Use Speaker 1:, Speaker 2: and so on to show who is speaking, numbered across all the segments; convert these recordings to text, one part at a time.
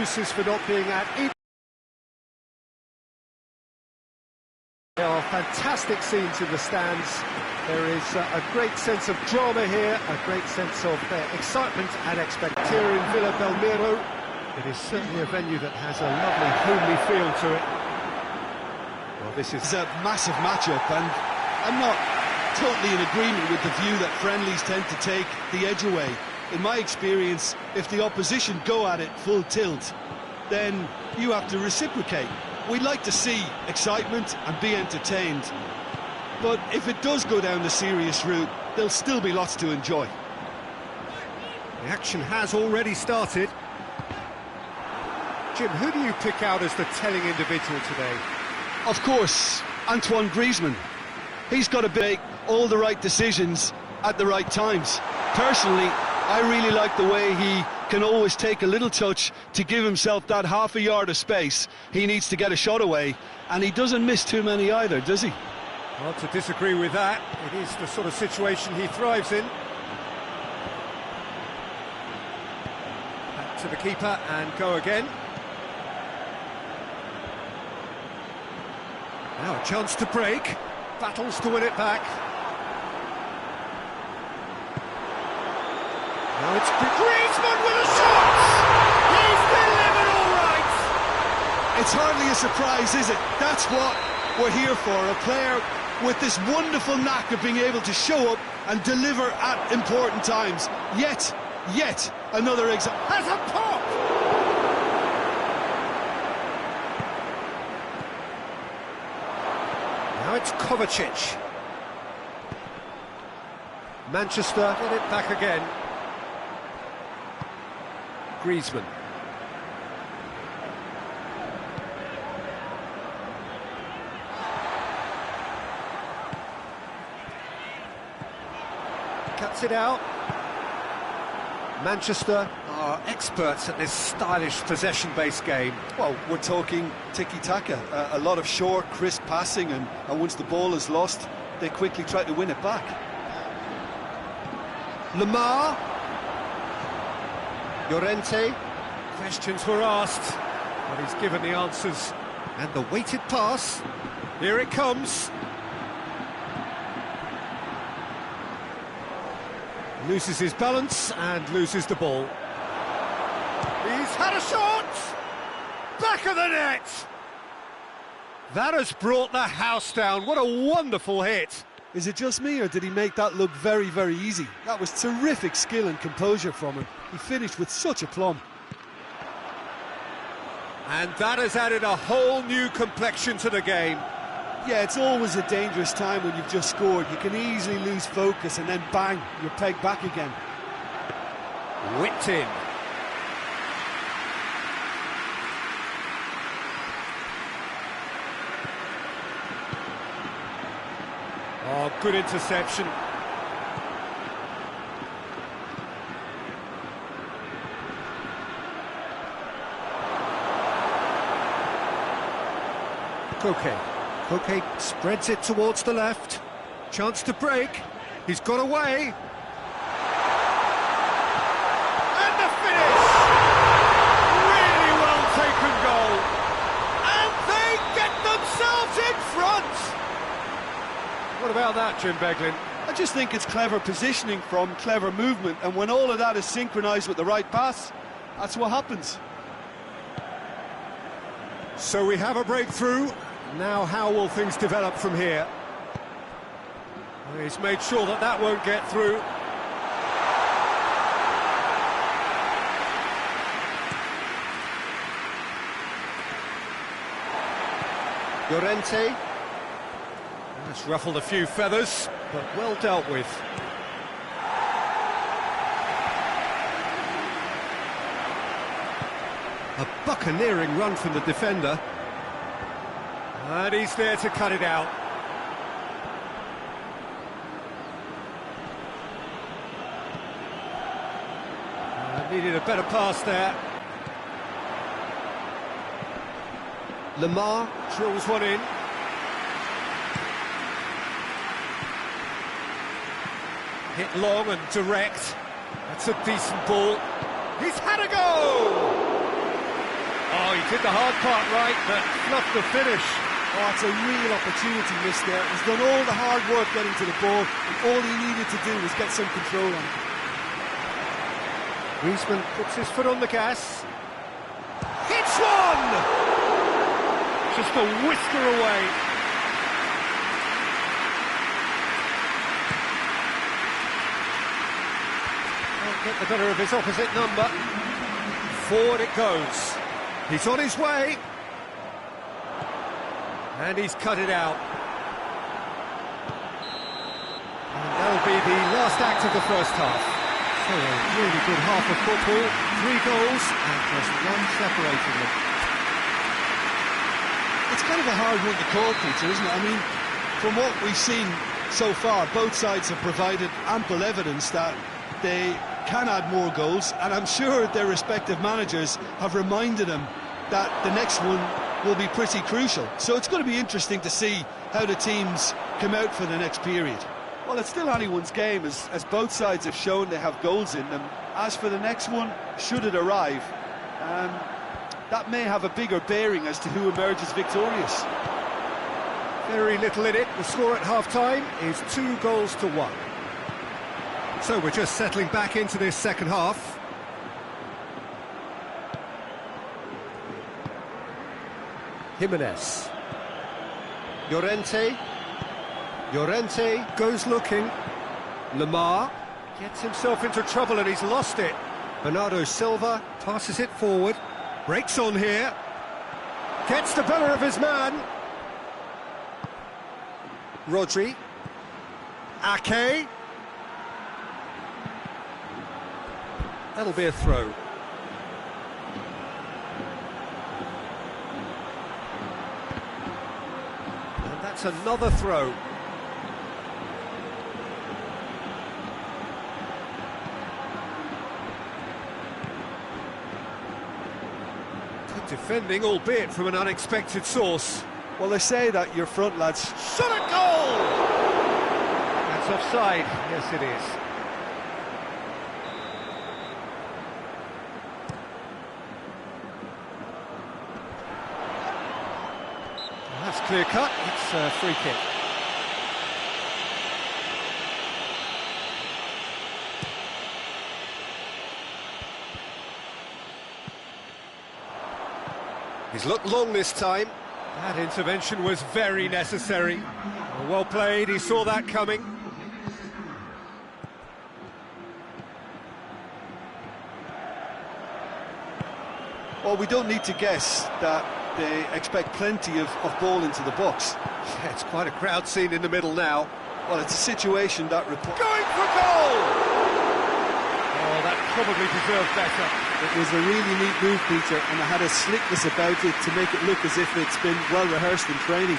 Speaker 1: excuses for not being at each. There are fantastic scenes in the stands. There is a great sense of drama here, a great sense of excitement and expectation. Here in Villa Belmiro, it is certainly a venue that has a lovely homely feel to it. Well, this is
Speaker 2: a massive matchup, and I'm not totally in agreement with the view that friendlies tend to take the edge away. In my experience, if the opposition go at it full tilt, then you have to reciprocate. We'd like to see excitement and be entertained, but if it does go down the serious route, there'll still be lots to enjoy.
Speaker 1: The action has already started. Jim, who do you pick out as the telling individual today?
Speaker 2: Of course, Antoine Griezmann. He's got to make all the right decisions at the right times. Personally, I really like the way he can always take a little touch to give himself that half a yard of space he needs to get a shot away, and he doesn't miss too many either, does he?
Speaker 1: Hard to disagree with that. It is the sort of situation he thrives in. Back to the keeper and go again. Now a chance to break. Battles to win it back. Now it's Griezmann with a shot! He's delivered all right!
Speaker 2: It's hardly a surprise, is it? That's what we're here for, a player with this wonderful knack of being able to show up and deliver at important times. Yet another example.
Speaker 1: Has a pop! Now it's Kovacic. Manchester get it back again. Griezmann. Cuts it out. Manchester are experts at this stylish possession-based game.
Speaker 2: Well, we're talking tiki-taka, a lot of short, crisp passing, and once the ball is lost, they quickly try to win it back.
Speaker 1: Lamar. Llorente. Questions were asked, but he's given the answers. And the weighted pass. Here it comes. Loses his balance and loses the ball. He's had a shot! Back of the net! That has brought the house down. What a wonderful hit.
Speaker 2: Is it just me, or did he make that look very, very easy? That was terrific skill and composure from him. He finished with such aplomb.
Speaker 1: And that has added a whole new complexion to the game.
Speaker 2: Yeah, it's always a dangerous time when you've just scored. You can easily lose focus and then bang, you're pegged back again.
Speaker 1: Whipped in. Oh, good interception. Koke spreads it towards the left. Chance to break. He's got away. And the finish! Really well taken goal. And they get themselves in front! What about that, Jim Beglin?
Speaker 2: I just think it's clever positioning from clever movement, and when all of that is synchronised with the right pass, that's what happens.
Speaker 1: So we have a breakthrough. Now how will things develop from here? Well, he's made sure that that won't get through. Llorente. That's ruffled a few feathers, but well dealt with. A buccaneering run from the defender. And he's there to cut it out. Needed a better pass there. Lamar drills one in. Hit long and direct. That's a decent ball. He's had a go! did the hard part right, but fluffed the finish.
Speaker 2: Oh, it's a real opportunity missed there. He's done all the hard work getting to the ball, and all he needed to do was get some control on it.
Speaker 1: Griezmann puts his foot on the gas. Hits one! Just a whisker away. Can't get the better of his opposite number. Forward it goes. He's on his way. And he's cut it out. And that'll be the last act of the first half. So a really good half of football, 3 goals and just one separating them.
Speaker 2: It's kind of a hard one to call, Peter, isn't it? I mean, from what we've seen so far, both sides have provided ample evidence that they can add more goals, and I'm sure their respective managers have reminded them that the next one will be pretty crucial. So it's going to be interesting to see how the teams come out for the next period. Well, it's still anyone's game, as both sides have shown they have goals in them. As for the next one, should it arrive, that may have a bigger bearing as to who emerges victorious.
Speaker 1: Very little in it. The score at half-time is 2 goals to 1. So we're just settling back into this second half. Jimenez. Llorente goes looking. Lamar gets himself into trouble and he's lost it. Bernardo Silva passes it forward. Breaks on here. Gets the better of his man. Rodri. Ake. That'll be a throw. And that's another throw. Good defending, albeit from an unexpected source.
Speaker 2: Well, they say that your front lads shot a goal!
Speaker 1: That's offside. Yes, it is. That's clear cut, it's a free kick. He's looked long this time. That intervention was very necessary. Well played, he saw that coming.
Speaker 2: Well, we don't need to guess that they expect plenty of ball into the box.
Speaker 1: Yeah, it's quite a crowd scene in the middle now.
Speaker 2: Well, it's a situation that
Speaker 1: going for goal! Oh, that probably deserved better.
Speaker 2: It was a really neat move, Peter, and it had a slickness about it to make it look as if it's been well rehearsed in training.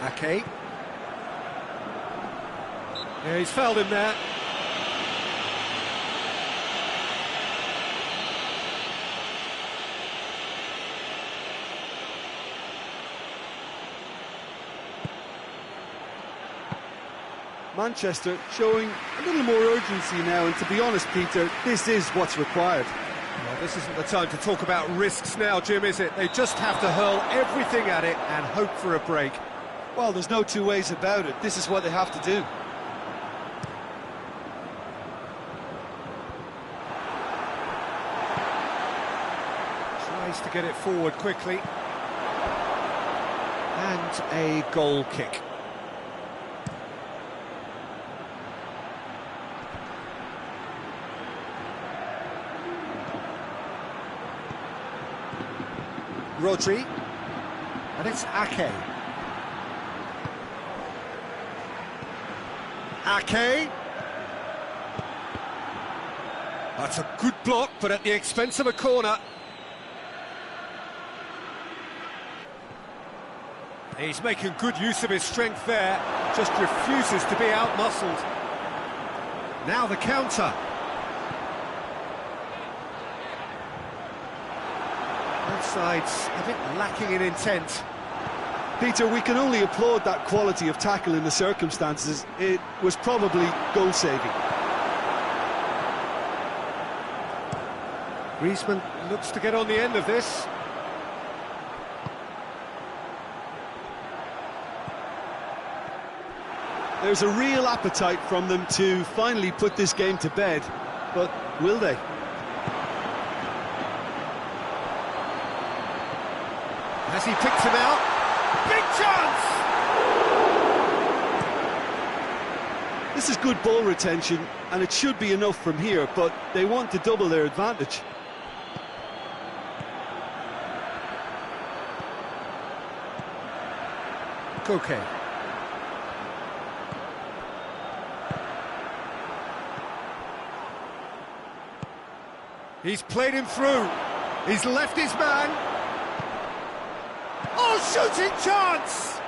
Speaker 1: Ake. Yeah, he's fouled him there.
Speaker 2: Manchester showing a little more urgency now, and to be honest, Peter, this is what's required.
Speaker 1: Well, this isn't the time to talk about risks now, Jim, is it? They just have to hurl everything at it and hope for a break.
Speaker 2: Well, there's no two ways about it. This is what they have to do.
Speaker 1: Tries to get it forward quickly. And a goal kick. Rodri, and it's Ake. Ake. That's a good block, but at the expense of a corner. He's making good use of his strength there, just refuses to be out-muscled. Now the counter. Both sides a bit lacking in intent.
Speaker 2: Peter, we can only applaud that quality of tackle in the circumstances. It was probably goal-saving.
Speaker 1: Griezmann looks to get on the end of this.
Speaker 2: There's a real appetite from them to finally put this game to bed, but will they?
Speaker 1: As he picks him out, big chance!
Speaker 2: This is good ball retention, and it should be enough from here, but they want to double their advantage.
Speaker 1: Koke. He's played him through. He's left his man. Oh, shooting chance!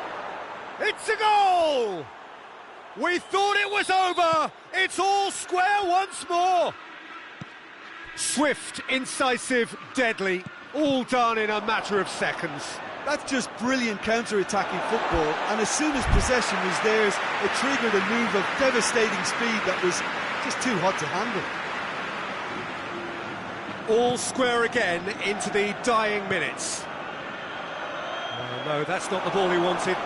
Speaker 1: It's a goal! We thought it was over. It's all square once more. Swift, incisive, deadly, all done in a matter of seconds.
Speaker 2: That's just brilliant counter-attacking football, and as soon as possession was theirs, it triggered a move of devastating speed that was just too hot to handle.
Speaker 1: All square again into the dying minutes. Oh, no, that's not the ball he wanted.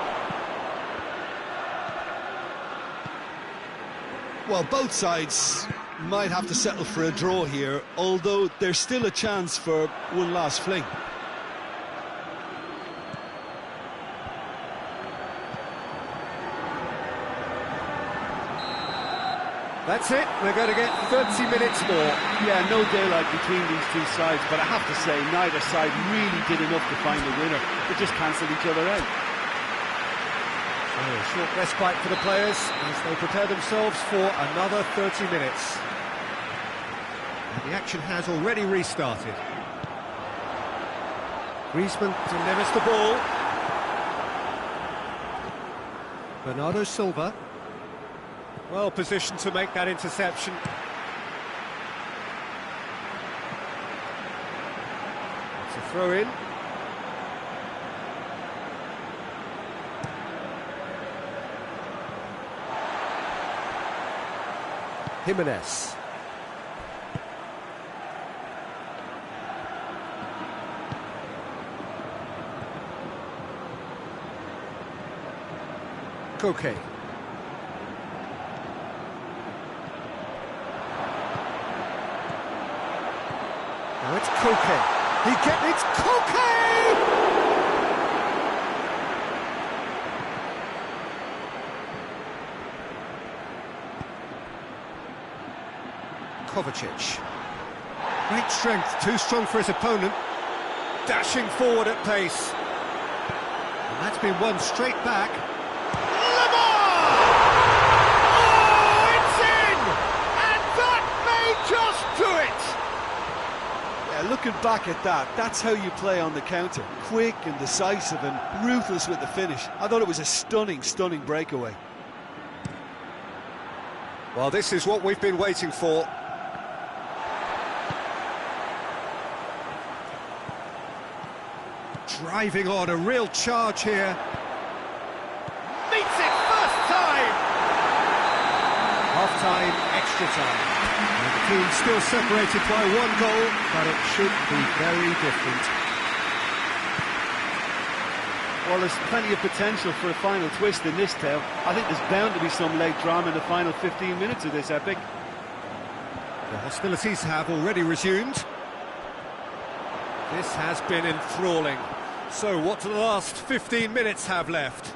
Speaker 2: Well, both sides might have to settle for a draw here, although there's still a chance for one last fling.
Speaker 1: That's it, we're going to get 30 minutes more.
Speaker 2: Yeah, no daylight between these two sides, but I have to say, neither side really did enough to find a winner. They just cancelled each other out.
Speaker 1: So a short respite for the players as they prepare themselves for another 30 minutes. And the action has already restarted. Griezmann delivers the ball. Bernardo Silva. Well positioned to make that interception. It's a throw-in. Jimenez. Koke. Now it's Koke. It's Koke! Kovacic. Great strength, too strong for his opponent. Dashing forward at pace. And that's been won straight back. Oh, it's in! And that may just do it!
Speaker 2: Yeah, looking back at that, that's how you play on the counter. Quick and decisive and ruthless with the finish. I thought it was a stunning, stunning breakaway.
Speaker 1: Well, this is what we've been waiting for. Driving on, a real charge here. Meets it first time! Half-time, extra time. And the team still separated by one goal, but it should be very different.
Speaker 2: Well, there's plenty of potential for a final twist in this tale. I think there's bound to be some late drama in the final 15 minutes of this epic.
Speaker 1: The hostilities have already resumed. This has been enthralling. So, what do the last 15 minutes have left?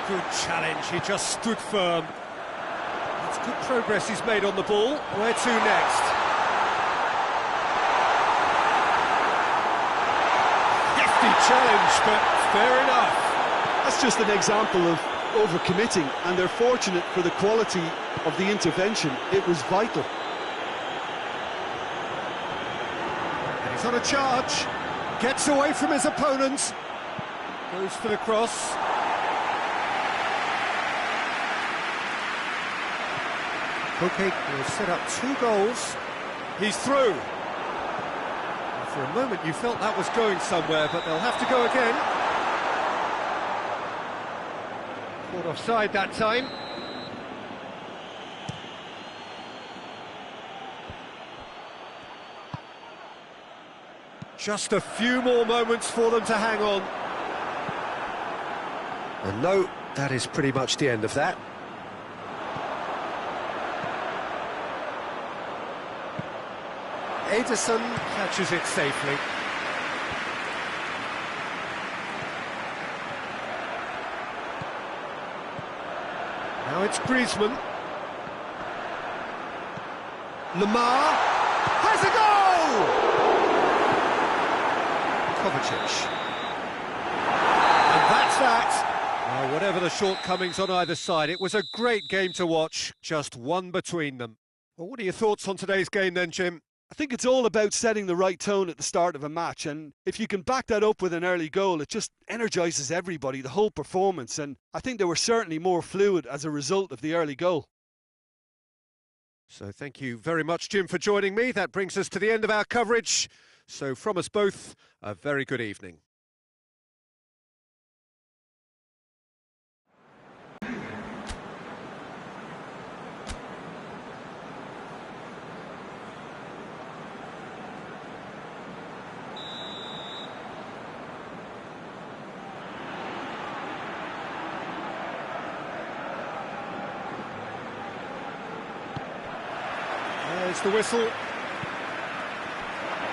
Speaker 1: Good challenge, he just stood firm. It's good progress he's made on the ball. Where to next? Hefty challenge, but fair enough.
Speaker 2: That's just an example of overcommitting, and they're fortunate for the quality of the intervention. It was vital.
Speaker 1: And he's on a charge. Gets away from his opponent. Goes for the cross. Koke will set up 2 goals. He's through. And for a moment you felt that was going somewhere, but they'll have to go again. Caught offside that time. Just a few more moments for them to hang on. And no, that is pretty much the end of that. Ederson catches it safely. Now it's Griezmann. Lamar has a goal! Kovacic. And that's that. Well, whatever the shortcomings on either side, it was a great game to watch, just one between them. Well, what are your thoughts on today's game then, Jim?
Speaker 2: I think it's all about setting the right tone at the start of a match, and if you can back that up with an early goal, it just energises everybody, the whole performance, and I think they were certainly more fluid as a result of the early goal.
Speaker 1: So thank you very much, Jim, for joining me. That brings us to the end of our coverage. So from us both, a very good evening. There's the whistle.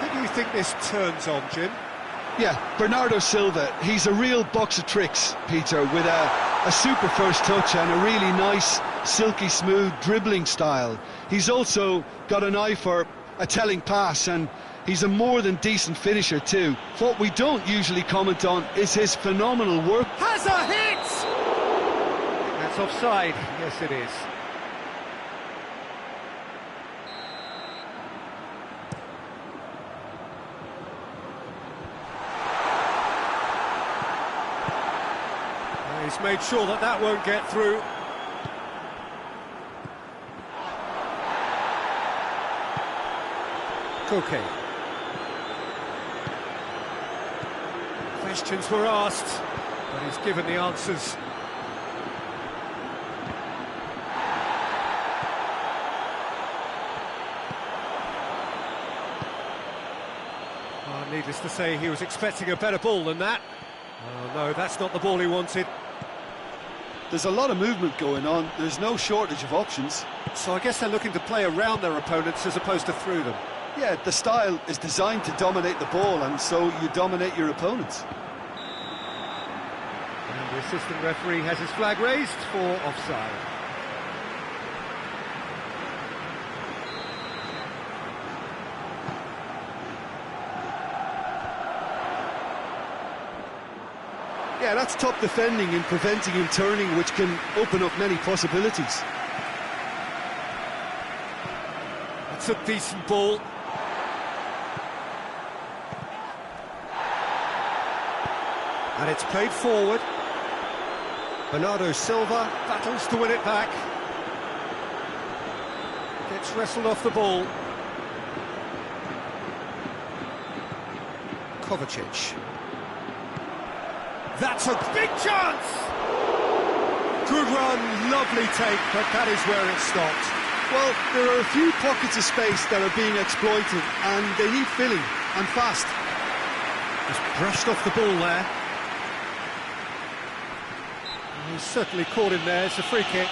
Speaker 1: Who do you think this turns on, Jim?
Speaker 2: Yeah, Bernardo Silva. He's a real box of tricks, Peter, with a super first touch and a really nice, silky smooth dribbling style. He's also got an eye for a telling pass, and he's a more than decent finisher too. What we don't usually comment on is his phenomenal work.
Speaker 1: Has a hit! That's offside. Yes, it is. He's made sure that that won't get through. Koke. Questions were asked, but he's given the answers. Needless to say, he was expecting a better ball than that. Oh no, that's not the ball he wanted.
Speaker 2: There's a lot of movement going on, there's no shortage of options.
Speaker 1: So I guess they're looking to play around their opponents as opposed to through them.
Speaker 2: Yeah, the style is designed to dominate the ball, and so you dominate your opponents.
Speaker 1: And the assistant referee has his flag raised for offside.
Speaker 2: Yeah, that's top defending and preventing him turning, which can open up many possibilities.
Speaker 1: It's a decent ball. And it's played forward. Bernardo Silva battles to win it back. Gets wrestled off the ball. Kovacic. That's a big chance! Good run, lovely take, but that is where it stopped.
Speaker 2: Well, there are a few pockets of space that are being exploited, and they need filling, and fast.
Speaker 1: Just brushed off the ball there. He's certainly caught him there, it's a free kick.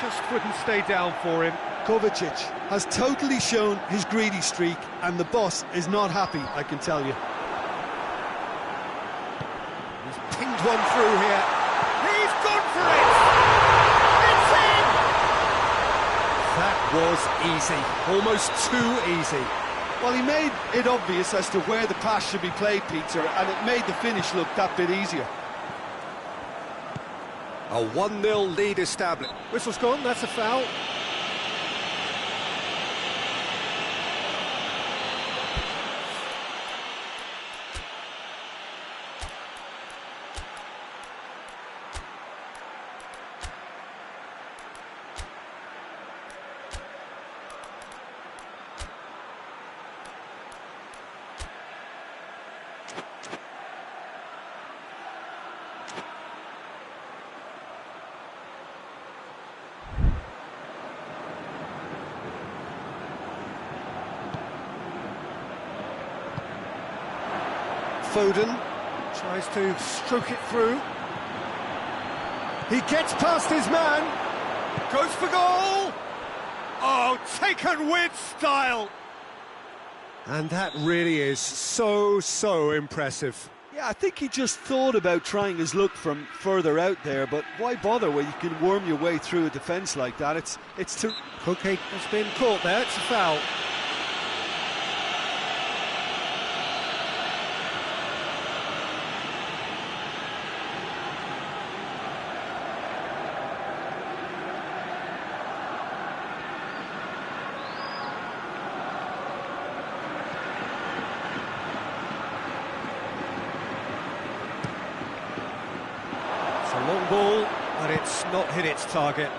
Speaker 1: Just wouldn't stay down for him.
Speaker 2: Kovacic has totally shown his greedy streak, and the boss is not happy, I can tell you.
Speaker 1: He's pinged one through here. He's gone for it! It's in! That was easy, almost too easy.
Speaker 2: Well, he made it obvious as to where the pass should be played, Peter, and it made the finish look that bit easier.
Speaker 1: A 1-0 lead established. Whistle's gone, that's a foul. Foden tries to stroke it through. He gets past his man. Goes for goal. Oh, taken with style. And that really is so impressive.
Speaker 2: Yeah, I think he just thought about trying his luck from further out there, but why bother when you can worm your way through a defence like that? It's
Speaker 1: Cookie has been caught there, it's a foul. A long ball, but it's not hit its target.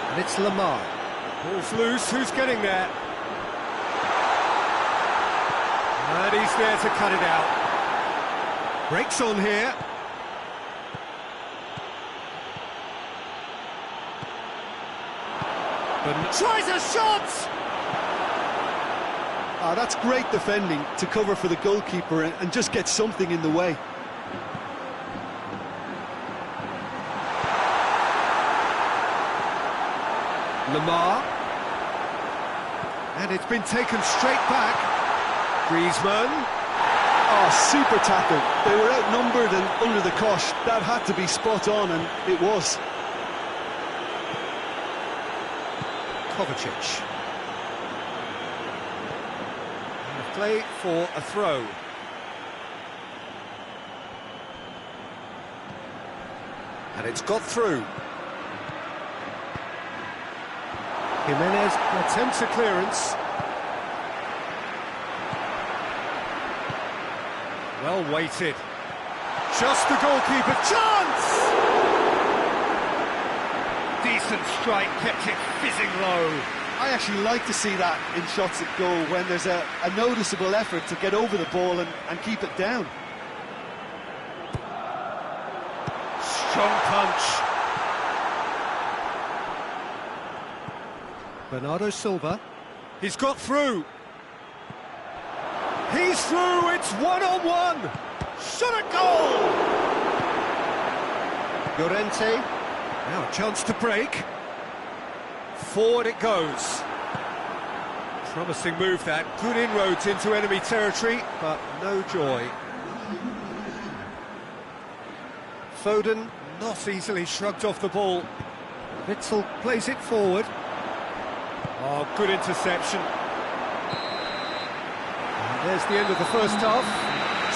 Speaker 1: And it's Lamar. Ball's loose, who's getting there? And he's there to cut it out. Breaks on here. Tries a shot!
Speaker 2: that's great defending to cover for the goalkeeper and just get something in the way.
Speaker 1: Lamar. And it's been taken straight back. Griezmann.
Speaker 2: Oh, super tackle. They were outnumbered and under the cosh. That had to be spot on, and it was.
Speaker 1: Kovacic. And a play for a throw. And it's got through. Jimenez attempts a clearance. Well weighted. Just the goalkeeper. Chance! Decent strike, kept it fizzing low.
Speaker 2: I actually like to see that in shots at goal when there's a noticeable effort to get over the ball and keep it down.
Speaker 1: Strong punch. Bernardo Silva. He's got through. He's through, it's one-on-one. Shot at goal. Llorente. Now a chance to break. Forward it goes. Promising move that. Good inroads into enemy territory, but no joy. Foden not easily shrugged off the ball. Witsel plays it forward. Oh, good interception. And there's the end of the first half.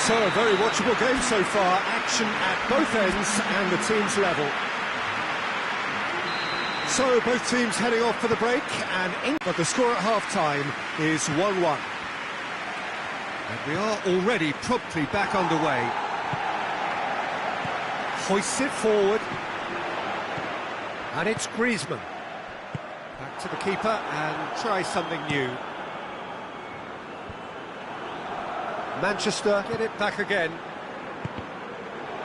Speaker 1: So a very watchable game so far. Action at both ends and the team's level. So both teams heading off for the break, but the score at half-time is 1-1. And we are already promptly back underway. Hoists it forward. And it's Griezmann. Back to the keeper and try something new. Manchester get it back again.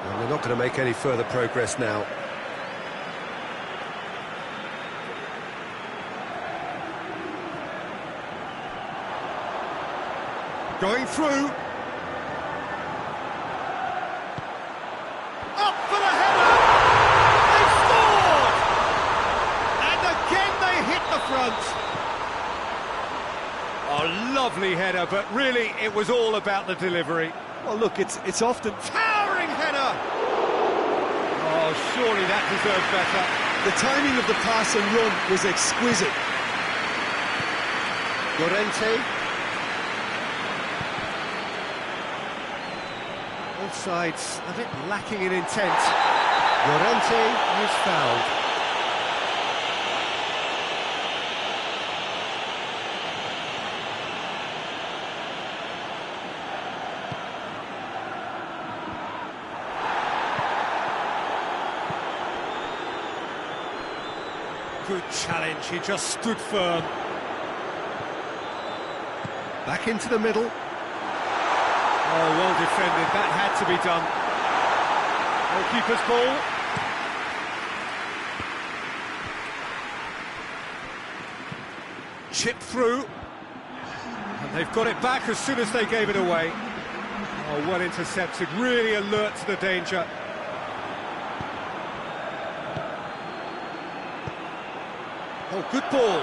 Speaker 1: And they're not going to make any further progress now. Going through. Up for the header! They scored! And again they hit the front. Oh, lovely header, but really it was all about the delivery.
Speaker 2: Well, look, it's often...
Speaker 1: Towering header! Oh, surely that deserved better.
Speaker 2: The timing of the pass and run was exquisite.
Speaker 1: Llorente. Both sides a bit lacking in intent. Llorente is fouled. Good challenge, he just stood firm. Back into the middle. Oh, well defended, that had to be done. Goalkeeper's ball. chip through. And they've got it back as soon as they gave it away. Oh, well intercepted, really alert to the danger. Oh, good ball.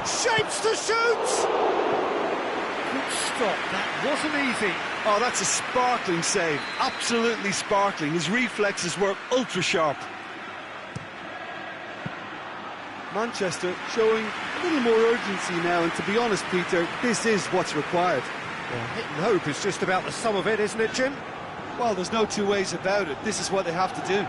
Speaker 1: Shapes to shoot! Good stop, that wasn't easy.
Speaker 2: Oh, that's a sparkling save, absolutely sparkling. His reflexes were ultra-sharp. Manchester showing a little more urgency now, and to be honest, Peter, this is what's required.
Speaker 1: Well, hit and hope is just about the sum of it, isn't it, Jim?
Speaker 2: Well, there's no two ways about it. This is what they have to do.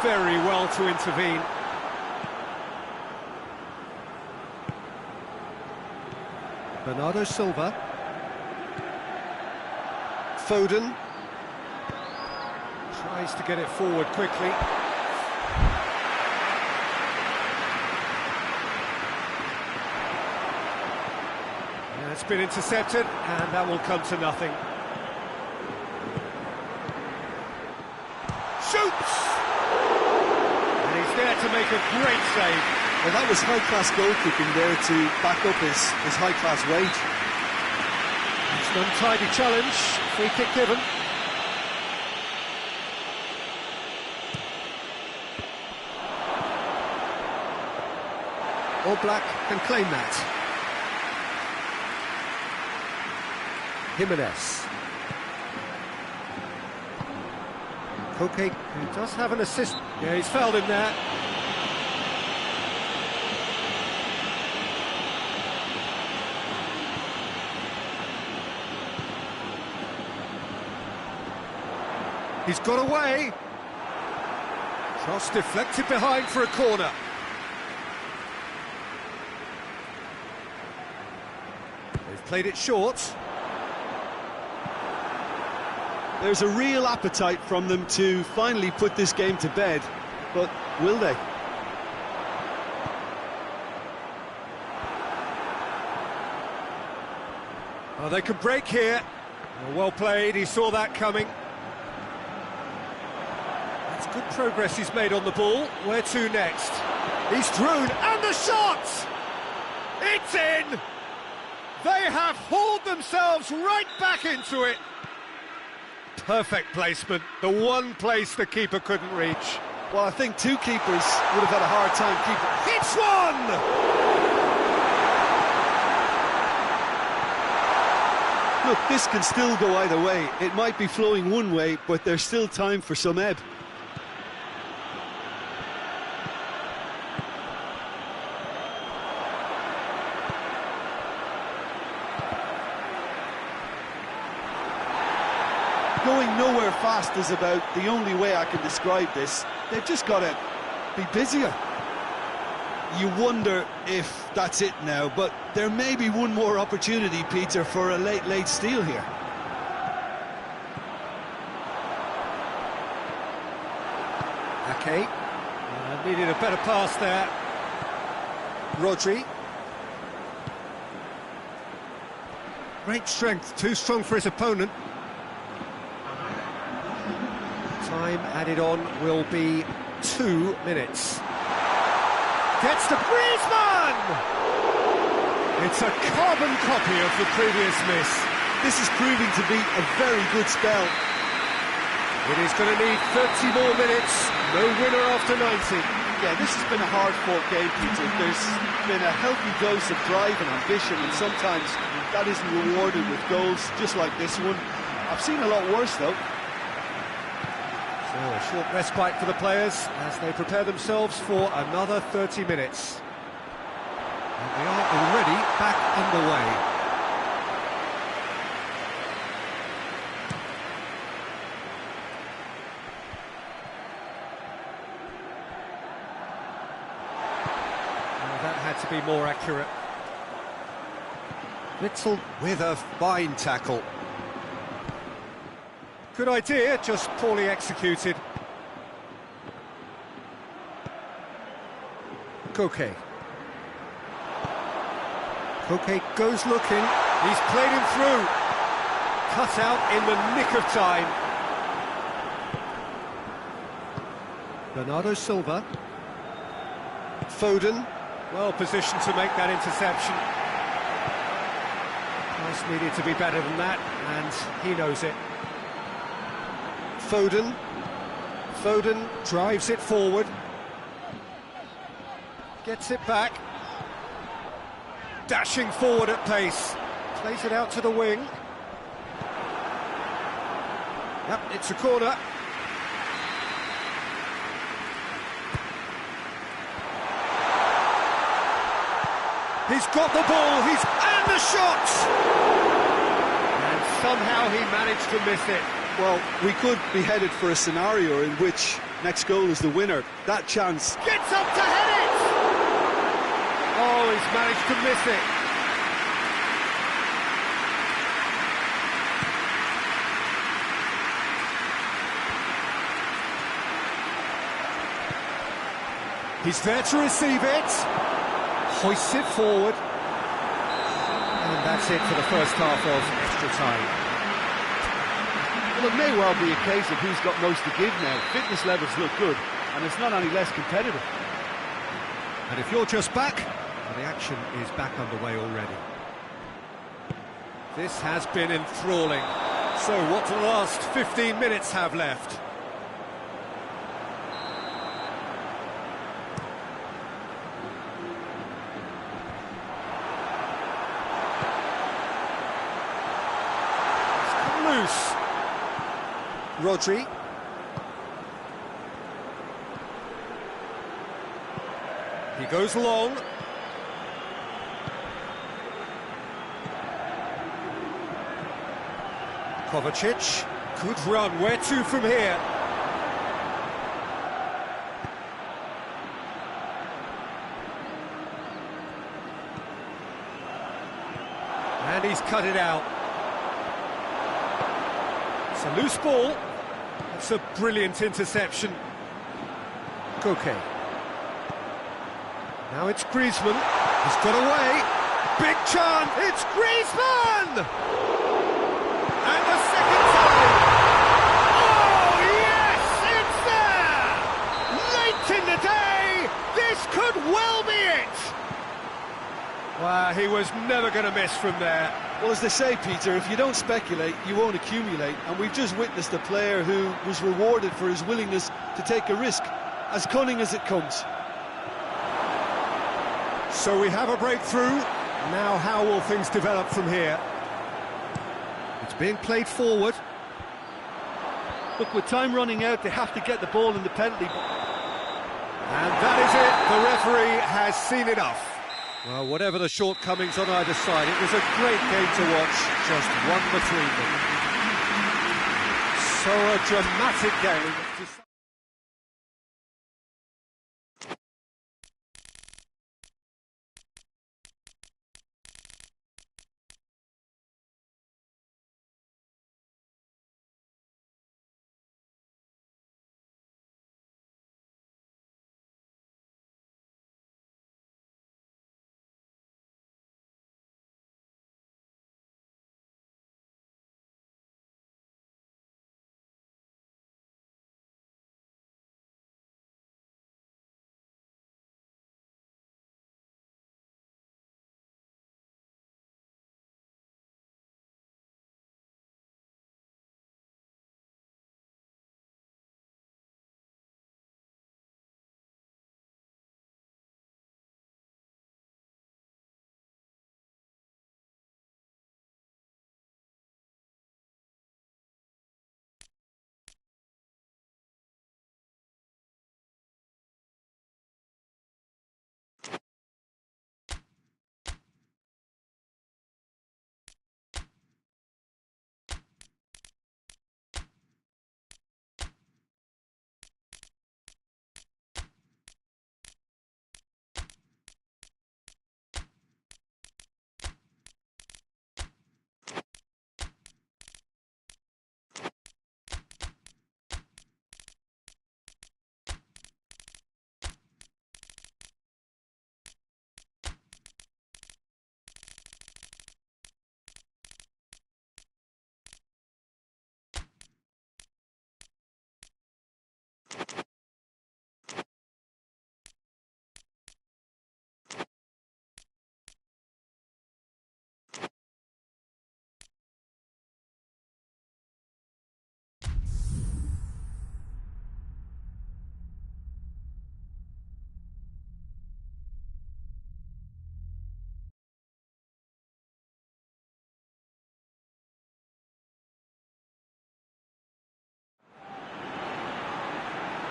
Speaker 1: Very well to intervene. Bernardo Silva. Foden. Tries to get it forward quickly. And it's been intercepted, and that will come to nothing. Shoots! There to make a great save.
Speaker 2: Well, that was high-class goalkeeping there to back up his high-class wage.
Speaker 1: It's an untidy challenge, free kick given. All Black can claim that. Jimenez. Koke, who does have an assist. Yeah, he's fouled him there. He's got away. Cross deflected behind for a corner. They've played it short.
Speaker 2: There's a real appetite from them to finally put this game to bed, but will they?
Speaker 1: Oh, they could break here. Well played, he saw that coming. That's good progress he's made on the ball. Where to next? He's through, and the shot! It's in! They have hauled themselves right back into it. Perfect placement, the one place the keeper couldn't reach.
Speaker 2: Well, I think two keepers would have had a hard time keeping.
Speaker 1: Hits one!
Speaker 2: Look, this can still go either way. It might be flowing one way, but there's still time for some ebb. Going nowhere fast is about the only way I can describe this. They've just got to be busier. You wonder if that's it now, but there may be one more opportunity, Peter, for a late steal here.
Speaker 1: Okay, needed a better pass there. Rodri. Great strength, too strong for his opponent. Time added on will be 2 minutes. Gets to Griezmann! It's a carbon copy of the previous miss.
Speaker 2: This is proving to be a very good spell.
Speaker 1: It is going to need 30 more minutes. No winner after 90.
Speaker 2: Yeah, this has been a hard-fought game, Peter. There's been a healthy dose of drive and ambition, and sometimes that isn't rewarded with goals, just like this one. I've seen a lot worse, though.
Speaker 1: So a short respite for the players as they prepare themselves for another 30 minutes. And they are already back underway. That had to be more accurate. Witzel with a fine tackle. Good idea, just poorly executed. Koke. Koke goes looking. He's played him through. Cut out in the nick of time. Bernardo Silva.
Speaker 3: Foden.
Speaker 1: Well positioned to make that interception. Pass needed to be better than that, and he knows it.
Speaker 3: Foden.
Speaker 1: Foden drives it forward. Gets it back. Dashing forward at pace. Plays it out to the wing. Yep, it's a corner. He's got the ball, and the shot! And somehow he managed to miss it.
Speaker 2: Well, we could be headed for a scenario in which next goal is the winner. That chance.
Speaker 1: Gets up to head it! Oh, he's managed to miss it. He's there to receive it. Hoists it forward. And that's it for the first half of extra time.
Speaker 4: Well, it may well be a case of who's got most to give now. Fitness levels look good, and it's not any less competitive.
Speaker 1: And if you're just back, well, the action is back underway already. This has been enthralling. So what do the last 15 minutes have left? Loose.
Speaker 3: Rodri.
Speaker 1: He goes long. Kovacic. Good run. Where to from here? And he's cut it out. It's a loose ball. It's a brilliant interception. Koke. Now it's Griezmann. He's got away. Big chance. It's Griezmann! And the second time. Oh, yes! It's there! Late in the day. This could well be it. Wow, he was never going to miss from there.
Speaker 2: Well, as they say, Peter, if you don't speculate, you won't accumulate. And we've just witnessed a player who was rewarded for his willingness to take a risk, as cunning as it comes.
Speaker 1: So we have a breakthrough. Now how will things develop from here? It's being played forward.
Speaker 4: Look, with time running out, they have to get the ball in the penalty.
Speaker 1: And that is it. The referee has seen enough. Well, whatever the shortcomings on either side, it was a great game to watch, just one between them. So a dramatic game.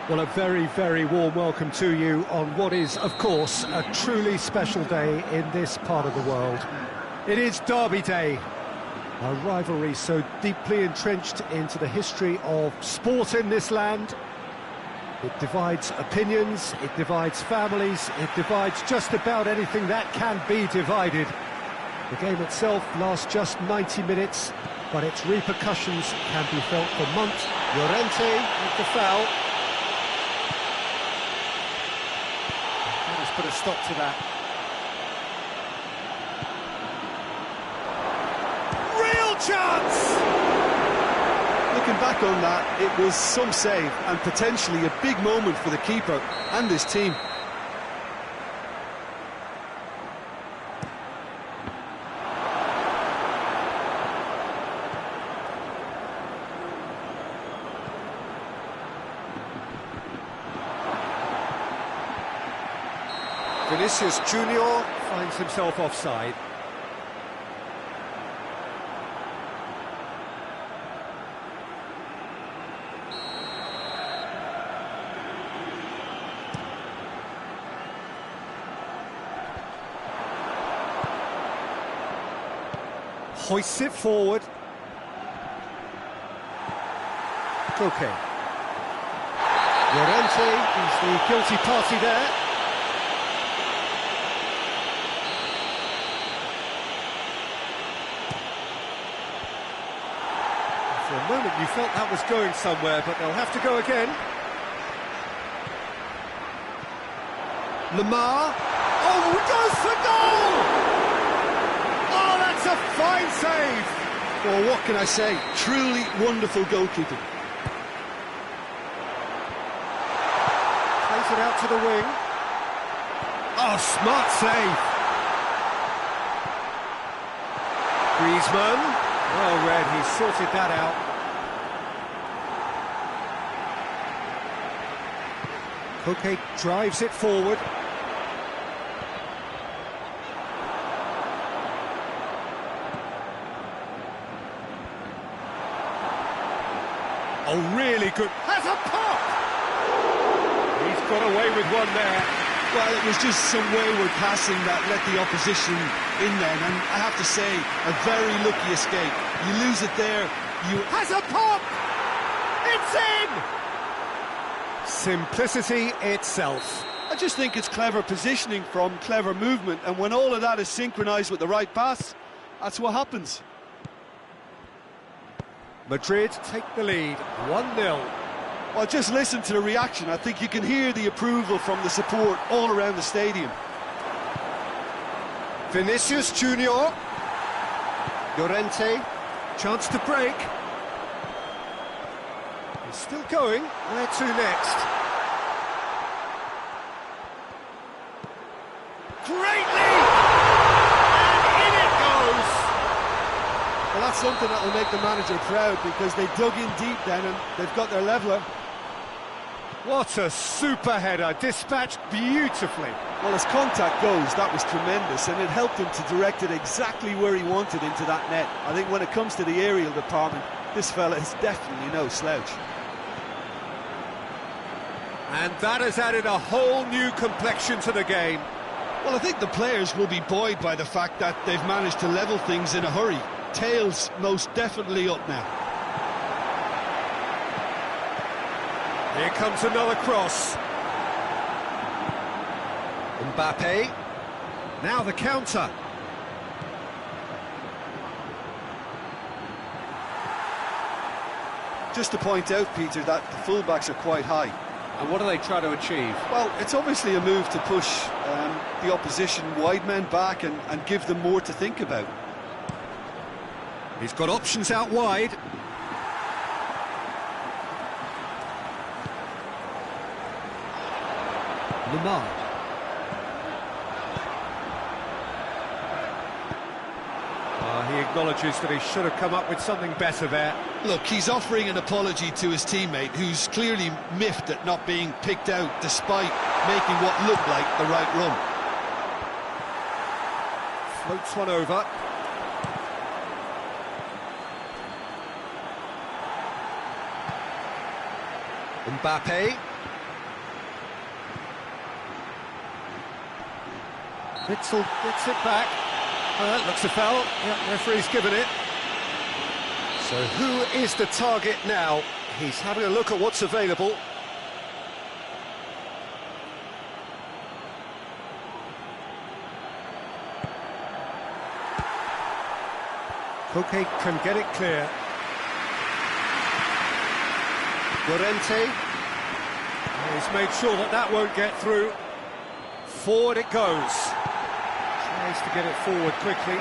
Speaker 1: Well, a very, very warm welcome to you on what is, of course, a truly special day in this part of the world. It is Derby Day, a rivalry so deeply entrenched into the history of sport in this land. It divides opinions, it divides families, it divides just about anything that can be divided. The game itself lasts just 90 minutes, but its repercussions can be felt for months. Llorente with the foul. Put a stop to that. Real chance!
Speaker 2: Looking back on that, it was some save and potentially a big moment for the keeper and his team.
Speaker 1: Vinicius Junior finds himself offside. Hoists it forward. Koke. Llorente, he's the guilty party there. For a moment you felt that was going somewhere, but they'll have to go again. Lamar. Oh, he goes for goal! Oh, that's a fine save!
Speaker 2: Well, what can I say? Truly wonderful goalkeeping.
Speaker 1: Plays it out to the wing. Oh, smart save! Griezmann. Well read, he sorted that out. Koke drives it forward. Oh, really good. Has a pop! He's got away with one there.
Speaker 2: Well, it was just some wayward passing that let the opposition in then, and I have to say, a very lucky escape. You lose it there, you...
Speaker 1: Has a pop! It's in! Simplicity itself.
Speaker 2: I just think it's clever positioning from clever movement, and when all of that is synchronised with the right pass, that's what happens.
Speaker 1: Madrid take the lead, 1-0.
Speaker 2: Well, just listen to the reaction. I think you can hear the approval from the support all around the stadium.
Speaker 1: Vinicius Junior. Llorente, chance to break. He's still going. Where to next? Great lead! And in it goes!
Speaker 2: Well, that's something that will make the manager proud, because they dug in deep then and they've got their leveller.
Speaker 1: What a super header, dispatched beautifully.
Speaker 2: Well, as contact goes, that was tremendous, and it helped him to direct it exactly where he wanted into that net. I think when it comes to the aerial department, this fella is definitely no slouch.
Speaker 1: And that has added a whole new complexion to the game.
Speaker 2: Well, I think the players will be buoyed by the fact that they've managed to level things in a hurry. Tails most definitely up now.
Speaker 1: Here comes another cross. Mbappe. Now the counter.
Speaker 2: Just to point out, Peter, that the fullbacks are quite high.
Speaker 4: And what do they try to achieve?
Speaker 2: Well, it's obviously a move to push the opposition wide men back and give them more to think about.
Speaker 1: He's got options out wide. Lamar. He acknowledges that he should have come up with something better there.
Speaker 2: Look, he's offering an apology to his teammate, who's clearly miffed at not being picked out despite making what looked like the right run.
Speaker 1: Floats one over. Mbappe. Witzel gets it back. That looks a foul. Yeah, referee's given it. So who is the target now? He's having a look at what's available. Koke can get it clear. Llorente. He's made sure that that won't get through. Forward it goes. Tries to get it forward quickly.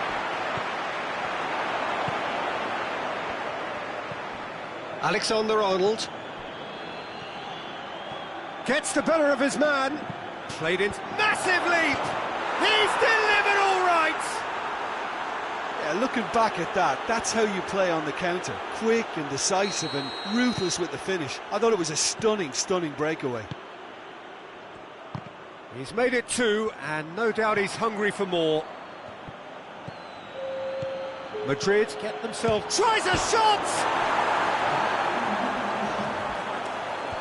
Speaker 1: Alexander-Arnold. Gets the better of his man. Played in. Massive leap! He's delivered all right!
Speaker 2: Yeah, looking back at that, that's how you play on the counter. Quick and decisive and ruthless with the finish. I thought it was a stunning, stunning breakaway.
Speaker 1: He's made it 2, and no doubt he's hungry for more. Madrid get themselves... Tries a shot!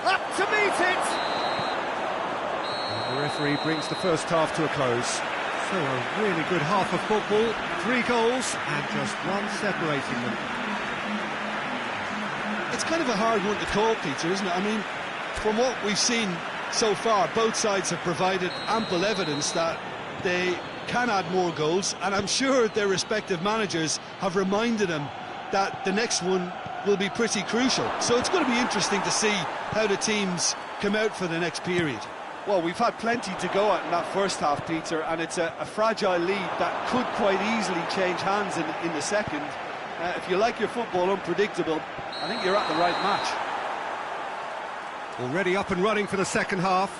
Speaker 1: Up to meet it! And the referee brings the first half to a close. So a really good half of football, 3 goals, and just one separating them.
Speaker 2: It's kind of a hard one to call, Peter, isn't it? I mean, from what we've seen so far, both sides have provided ample evidence that they can add more goals, and I'm sure their respective managers have reminded them that the next one will be pretty crucial. So it's going to be interesting to see how the teams come out for the next period.
Speaker 4: Well, we've had plenty to go at in that first half, Peter, and it's a fragile lead that could quite easily change hands in the second. If you like your football unpredictable, I think you're at the right match.
Speaker 1: Already up and running for the second half.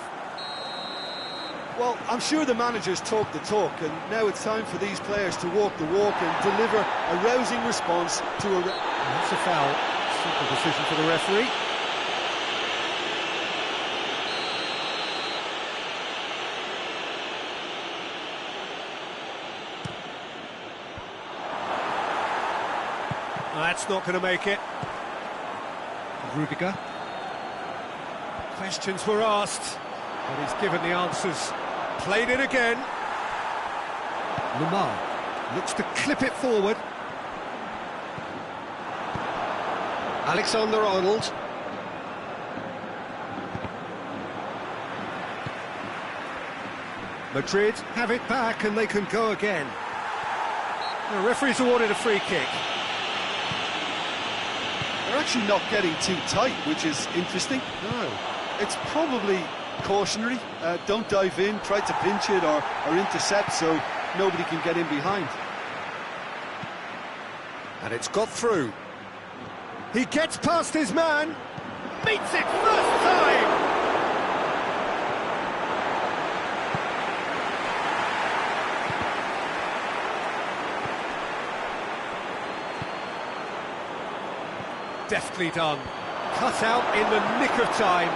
Speaker 2: Well, I'm sure the managers talk the talk, and now it's time for these players to walk the walk and deliver a rousing response to a...
Speaker 1: That's a foul. Simple decision for the referee. That's not going to make it. Rudiger. Questions were asked, but he's given the answers. Played it again. Lamar looks to clip it forward. Alexander-Arnold. Madrid have it back and they can go again. The referee's awarded a free kick.
Speaker 2: They're actually not getting too tight, which is interesting.
Speaker 1: No.
Speaker 2: It's probably cautionary. Don't dive in, try to pinch it or intercept so nobody can get in behind.
Speaker 1: And it's got through. He gets past his man. Meets it first time! Deftly done. Cut out in the nick of time.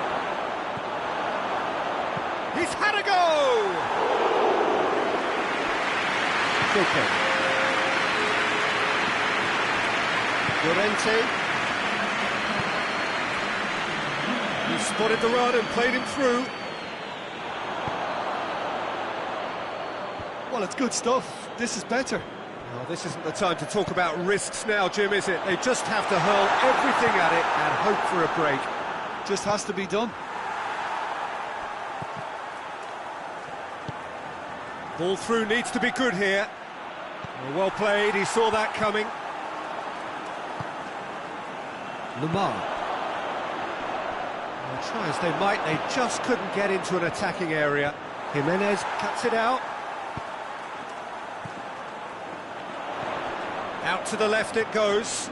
Speaker 1: He's had a go! Okay. Llorente. He spotted the run and played him through.
Speaker 2: Well, it's good stuff. This is better.
Speaker 1: Well, this isn't the time to talk about risks now, Jim, is it? They just have to hurl everything at it and hope for a break.
Speaker 2: Just has to be done.
Speaker 1: Ball through needs to be good here. Well played, he saw that coming. Lamar. Well, try as they might, they just couldn't get into an attacking area. Jimenez cuts it out. Out to the left it goes.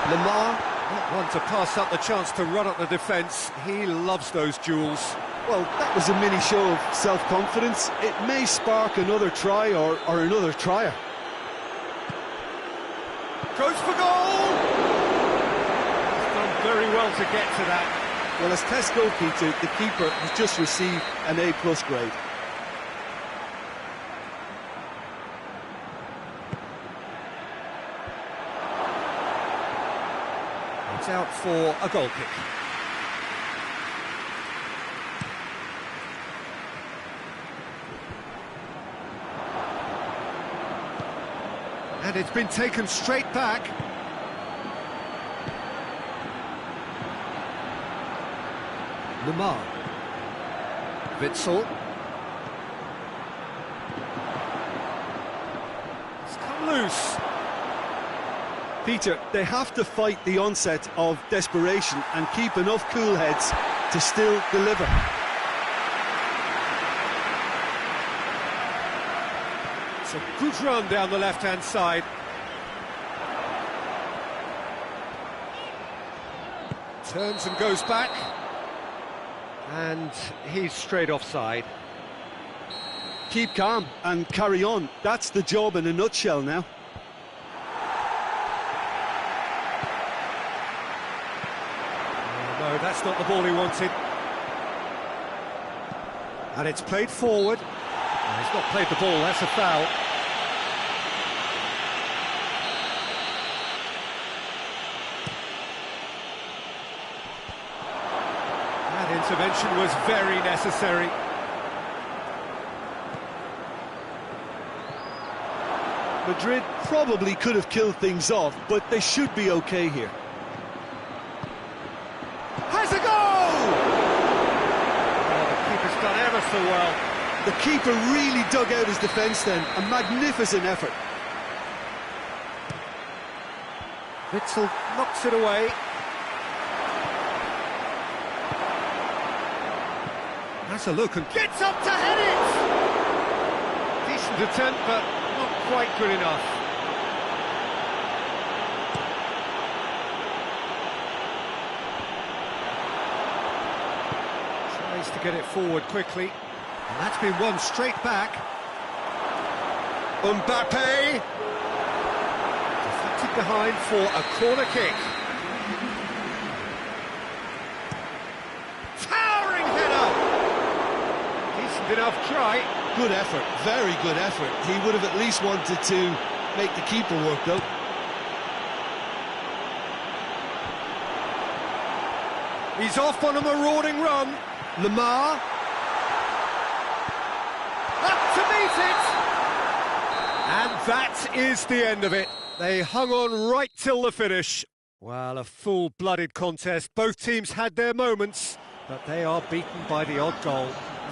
Speaker 1: Lamar, not one to pass up the chance to run up the defence. He loves those duels.
Speaker 2: Well, that was a mini show of self-confidence. It may spark another try or another trier.
Speaker 1: Goes for goal! He's done very well to get to that.
Speaker 2: Well, as test goalkeeper, the keeper has just received an A+ grade.
Speaker 1: It's out for a goal kick. And it's been taken straight back. Lamar. Witzel. It's come loose.
Speaker 2: Peter, they have to fight the onset of desperation and keep enough cool heads to still deliver.
Speaker 1: It's a good run down the left-hand side. Turns and goes back. And he's straight offside.
Speaker 2: Keep calm and carry on. That's the job in a nutshell now.
Speaker 1: No, that's not the ball he wanted. And it's played forward. Oh, he's not played the ball, that's a foul. That intervention was very necessary.
Speaker 2: Madrid probably could have killed things off, but they should be okay here.
Speaker 1: Has a goal! Oh, the keeper's done ever so well.
Speaker 2: The keeper really dug out his defence then. A magnificent effort.
Speaker 1: Witzel knocks it away. Has a look and gets up to head it! Decent attempt, but not quite good enough. Tries to get it forward quickly. And that's been won straight back. Mbappe! Deflected behind for a corner kick. Towering header! Decent enough try.
Speaker 2: Good effort, very good effort. He would have at least wanted to make the keeper work though.
Speaker 1: He's off on a marauding run. Lamar. Up to meet it! And that is the end of it. They hung on right till the finish. Well, a full-blooded contest. Both teams had their moments, but they are beaten by the odd goal.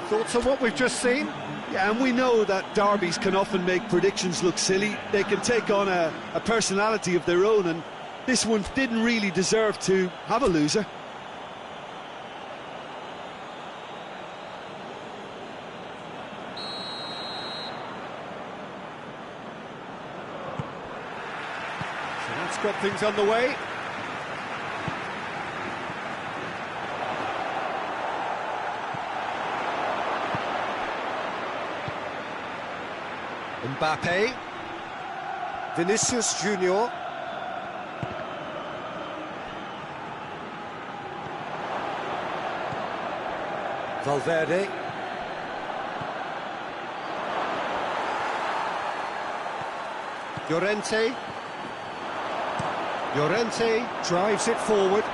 Speaker 1: Thoughts on what we've just seen?
Speaker 2: Yeah, and we know that derbies can often make predictions look silly. They can take on a personality of their own, and this one didn't really deserve to have a loser.
Speaker 1: So that's got things underway. Mbappe, Vinicius Junior, Valverde, Llorente drives it forward.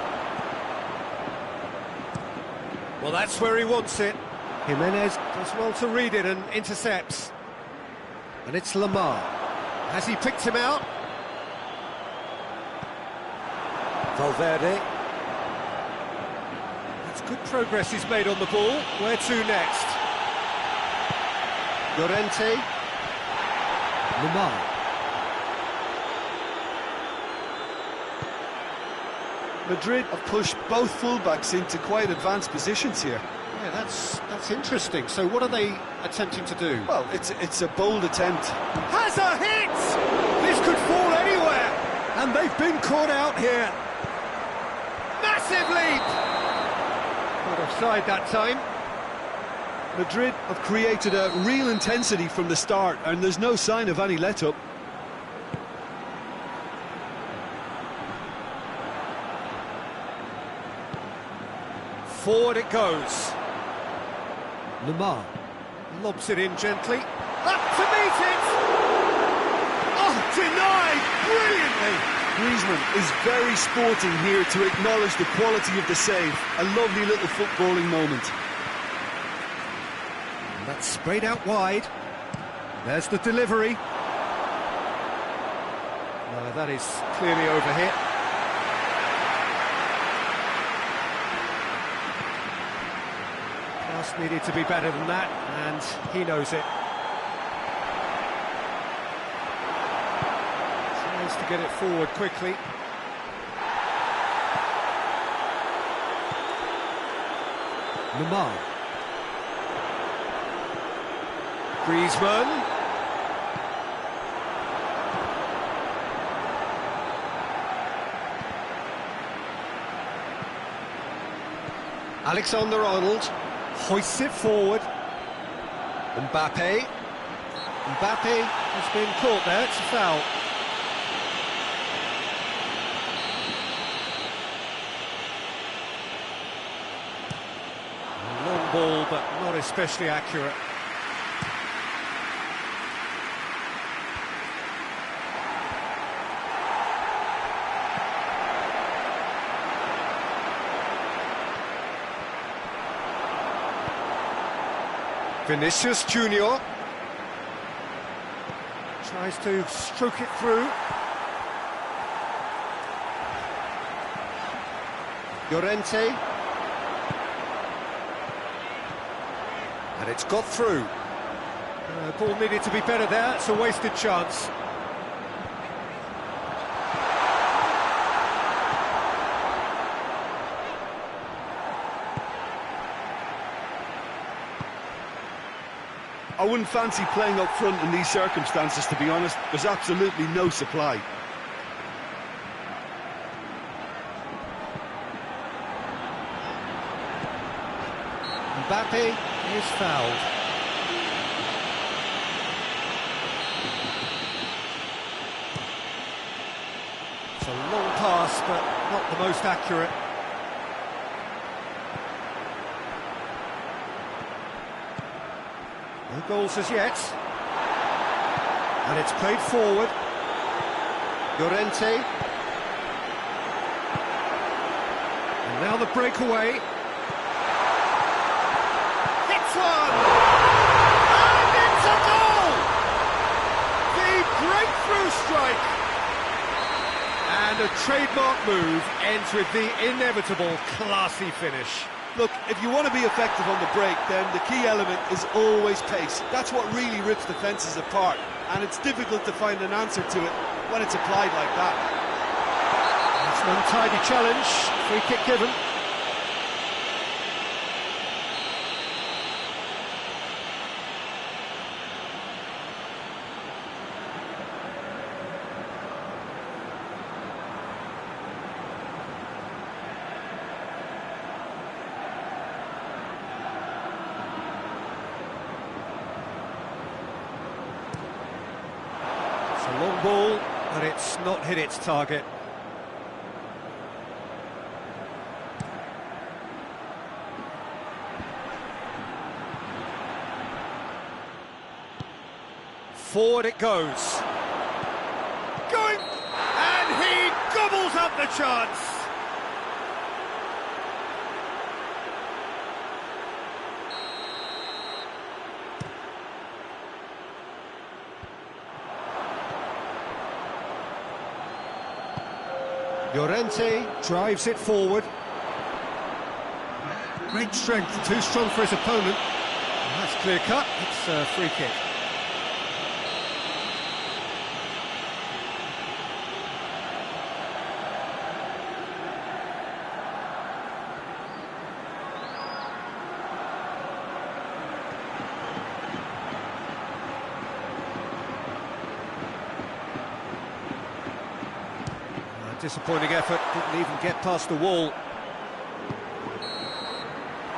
Speaker 1: Well, that's where he wants it. Jimenez does well to read it and intercepts. And it's Lamar. Has he picked him out? Valverde. That's good progress he's made on the ball. Where to next? Llorente. Lamar.
Speaker 2: Madrid have pushed both fullbacks into quite advanced positions here.
Speaker 1: Yeah, that's interesting. So what are they attempting to do?
Speaker 2: Well, it's a bold attempt.
Speaker 1: Has a hit! This could fall anywhere! And they've been caught out here. Massive leap! Not offside that time.
Speaker 2: Madrid have created a real intensity from the start, and there's no sign of any let-up.
Speaker 1: Forward it goes. Lamar lobs it in gently. Up to meet it! Oh, denied brilliantly!
Speaker 2: Griezmann is very sporting here to acknowledge the quality of the save. A lovely little footballing moment.
Speaker 1: And that's sprayed out wide. There's the delivery. No, that is clearly over here. Pass needed to be better than that, and he knows it. Tries to get it forward quickly. Lamar. Griezmann. Alexander-Arnold hoists it forward. Mbappe. Mbappe has been caught there, it's a foul. A long ball, but not especially accurate. Vinicius Junior tries to stroke it through. Llorente, and it's got through. Ball needed to be better there, it's a wasted chance.
Speaker 2: I wouldn't fancy playing up front in these circumstances, to be honest. There's absolutely no supply.
Speaker 1: Mbappe is fouled. It's a long pass, but not the most accurate. No goals as yet. And it's played forward. Llorente. And now the breakaway. Hits one! And it's a goal! The breakthrough strike! And a trademark move ends with the inevitable classy finish.
Speaker 2: Look, if you want to be effective on the break, then the key element is always pace. That's what really rips defences apart, and it's difficult to find an answer to it when it's applied like that.
Speaker 1: It's an untidy challenge, free kick given. It's a long ball, but it's not hit its target. Forward it goes. Going! And he gobbles up the chance! Llorente drives it forward. Great strength, too strong for his opponent. And that's clear cut, it's a free kick. Disappointing effort, didn't even get past the wall. The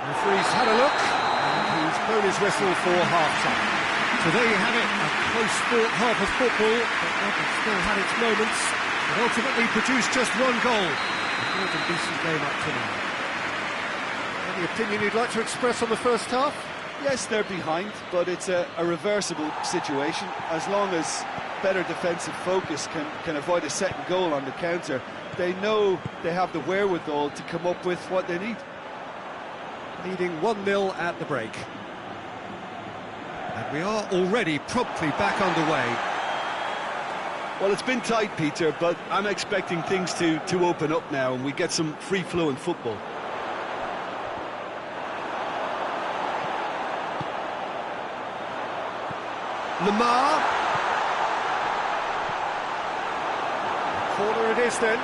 Speaker 1: referee's had a look, and he's blown his whistle for half-time. So there you have it, a close-fought half of football, but one that still had its moments, and ultimately produced just one goal. A more than decent game up to now. Any opinion you'd like to express on the first half?
Speaker 4: Yes, they're behind, but it's a reversible situation. As long as better defensive focus can avoid a second goal on the counter, they know they have the wherewithal to come up with what they need.
Speaker 1: Leading 1-0 at the break. And we are already promptly back underway.
Speaker 2: Well, it's been tight, Peter, but I'm expecting things to open up now and we get some free-flowing football.
Speaker 1: Lamar. Corner it is then.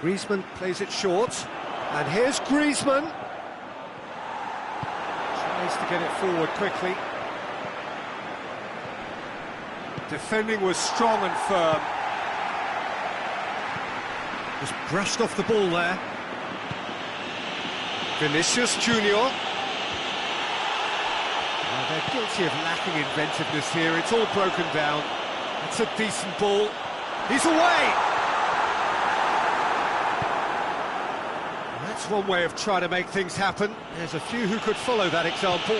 Speaker 1: Griezmann plays it short. And here's Griezmann. Tries to get it forward quickly. Defending was strong and firm. Just brushed off the ball there. Vinicius Junior. Well, they're guilty of lacking inventiveness here. It's all broken down. It's a decent ball. He's away! That's one way of trying to make things happen. There's a few who could follow that example.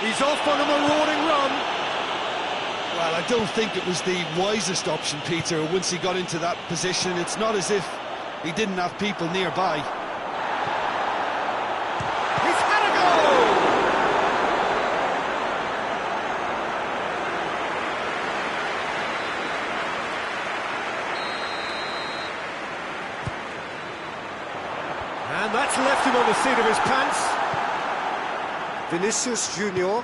Speaker 1: He's off on a marauding run.
Speaker 2: Well, I don't think it was the wisest option, Peter, once he got into that position. It's not as if he didn't have people nearby.
Speaker 1: He's had a goal! And that's left him on the seat of his pants. Vinicius Junior.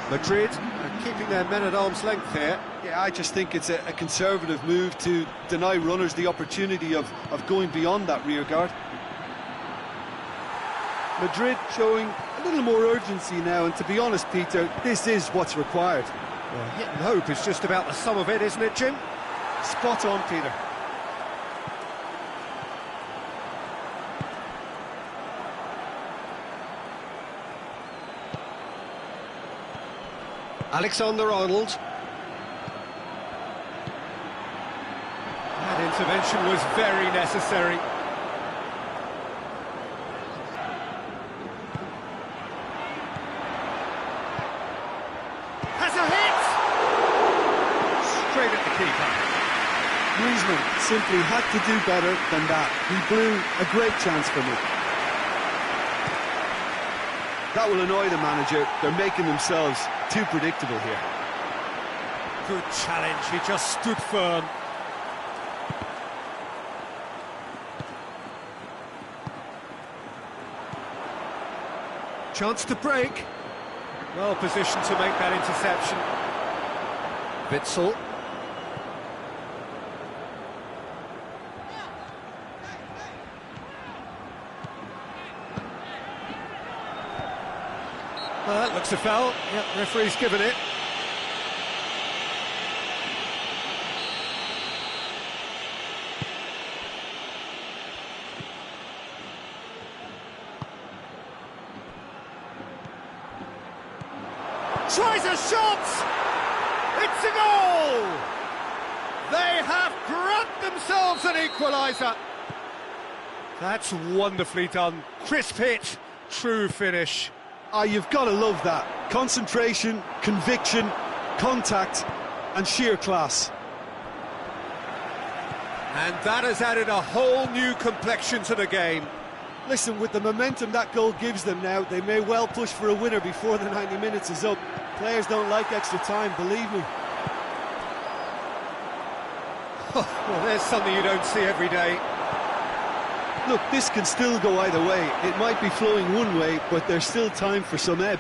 Speaker 1: Madrid are keeping their men at arm's length here.
Speaker 2: Yeah, I just think it's a conservative move to deny runners the opportunity of going beyond that rear guard. Madrid showing a little more urgency now, and to be honest, Peter, this is what's required.
Speaker 1: Well, hit and hope is just about the sum of it, isn't it, Jim?
Speaker 2: Spot on, Peter.
Speaker 1: Alexander-Arnold. That intervention was very necessary. Has a hit! Straight at the keeper.
Speaker 2: Griezmann simply had to do better than that. He blew a great chance for me. That will annoy the manager. They're making themselves too predictable here.
Speaker 1: Good challenge, he just stood firm. Chance to break. Well positioned to make that interception. Witsel. Well, that looks a foul. Yep, referee's given it. Tries a shot! It's a goal! They have grabbed themselves an equaliser. That's wonderfully done. Crisp hit, true finish.
Speaker 2: Ah, you've got to love that. Concentration, conviction, contact, and sheer class.
Speaker 1: And that has added a whole new complexion to the game.
Speaker 2: Listen, with the momentum that goal gives them now, they may well push for a winner before the 90 minutes is up. Players don't like extra time, believe me.
Speaker 1: Well, there's something you don't see every day.
Speaker 2: Look, this can still go either way. It might be flowing one way, but there's still time for some ebb.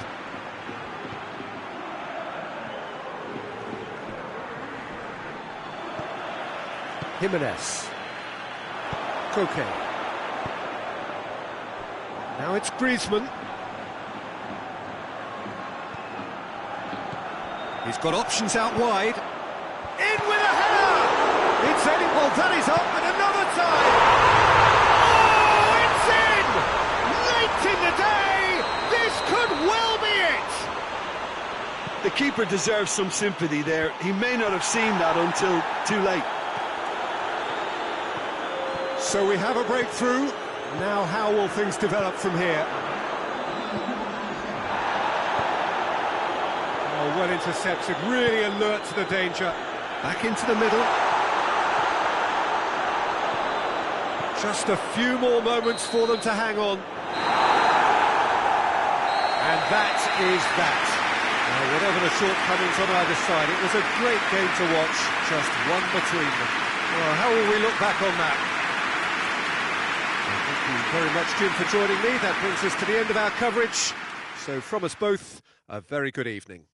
Speaker 1: Jimenez. Koke. Now it's Griezmann. He's got options out wide. In with a header! It's heading, well, that is up, and another time! Oh, it's in! Late in the day, this could well be it!
Speaker 2: The keeper deserves some sympathy there. He may not have seen that until too late.
Speaker 1: So we have a breakthrough. Now how will things develop from here? Oh, well intercepted, really alert to the danger. Back into the middle. Just a few more moments for them to hang on. And that is that. Whatever the shortcomings on either side, it was a great game to watch, just one between them. Well, how will we look back on that? Thank you very much, Jim, for joining me. That brings us to the end of our coverage. So from us both, a very good evening.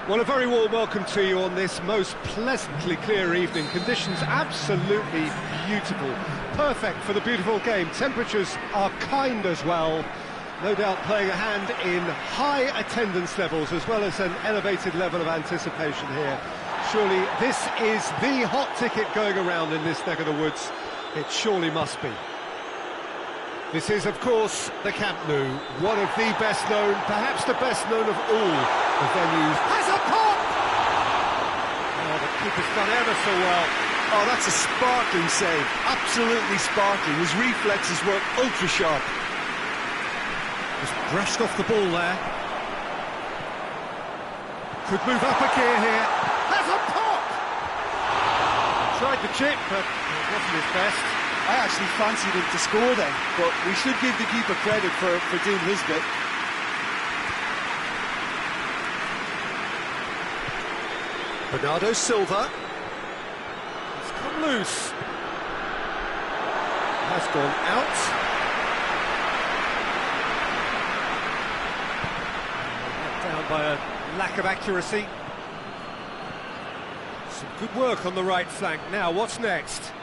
Speaker 1: Well, a very warm welcome to you on this most pleasantly clear evening. Conditions absolutely beautiful. Perfect for the beautiful game. Temperatures are kind as well. No doubt playing a hand in high attendance levels as well as an elevated level of anticipation here. Surely this is the hot ticket going around in this neck of the woods. It surely must be. This is, of course, the Camp Nou, one of the best known, perhaps the best known of all the venues. Has a pop! Oh, the keeper's done ever so well.
Speaker 2: Oh, that's a sparkling save, absolutely sparkling. His reflexes were ultra sharp.
Speaker 1: Just brushed off the ball there. Could move up a gear here. Has a pop! Tried the chip, but it wasn't his best.
Speaker 4: I actually fancied him to score then, but we should give the keeper credit for doing his bit.
Speaker 1: Bernardo Silva. It's come loose. Has gone out. Down by a lack of accuracy. Some good work on the right flank. Now, what's next?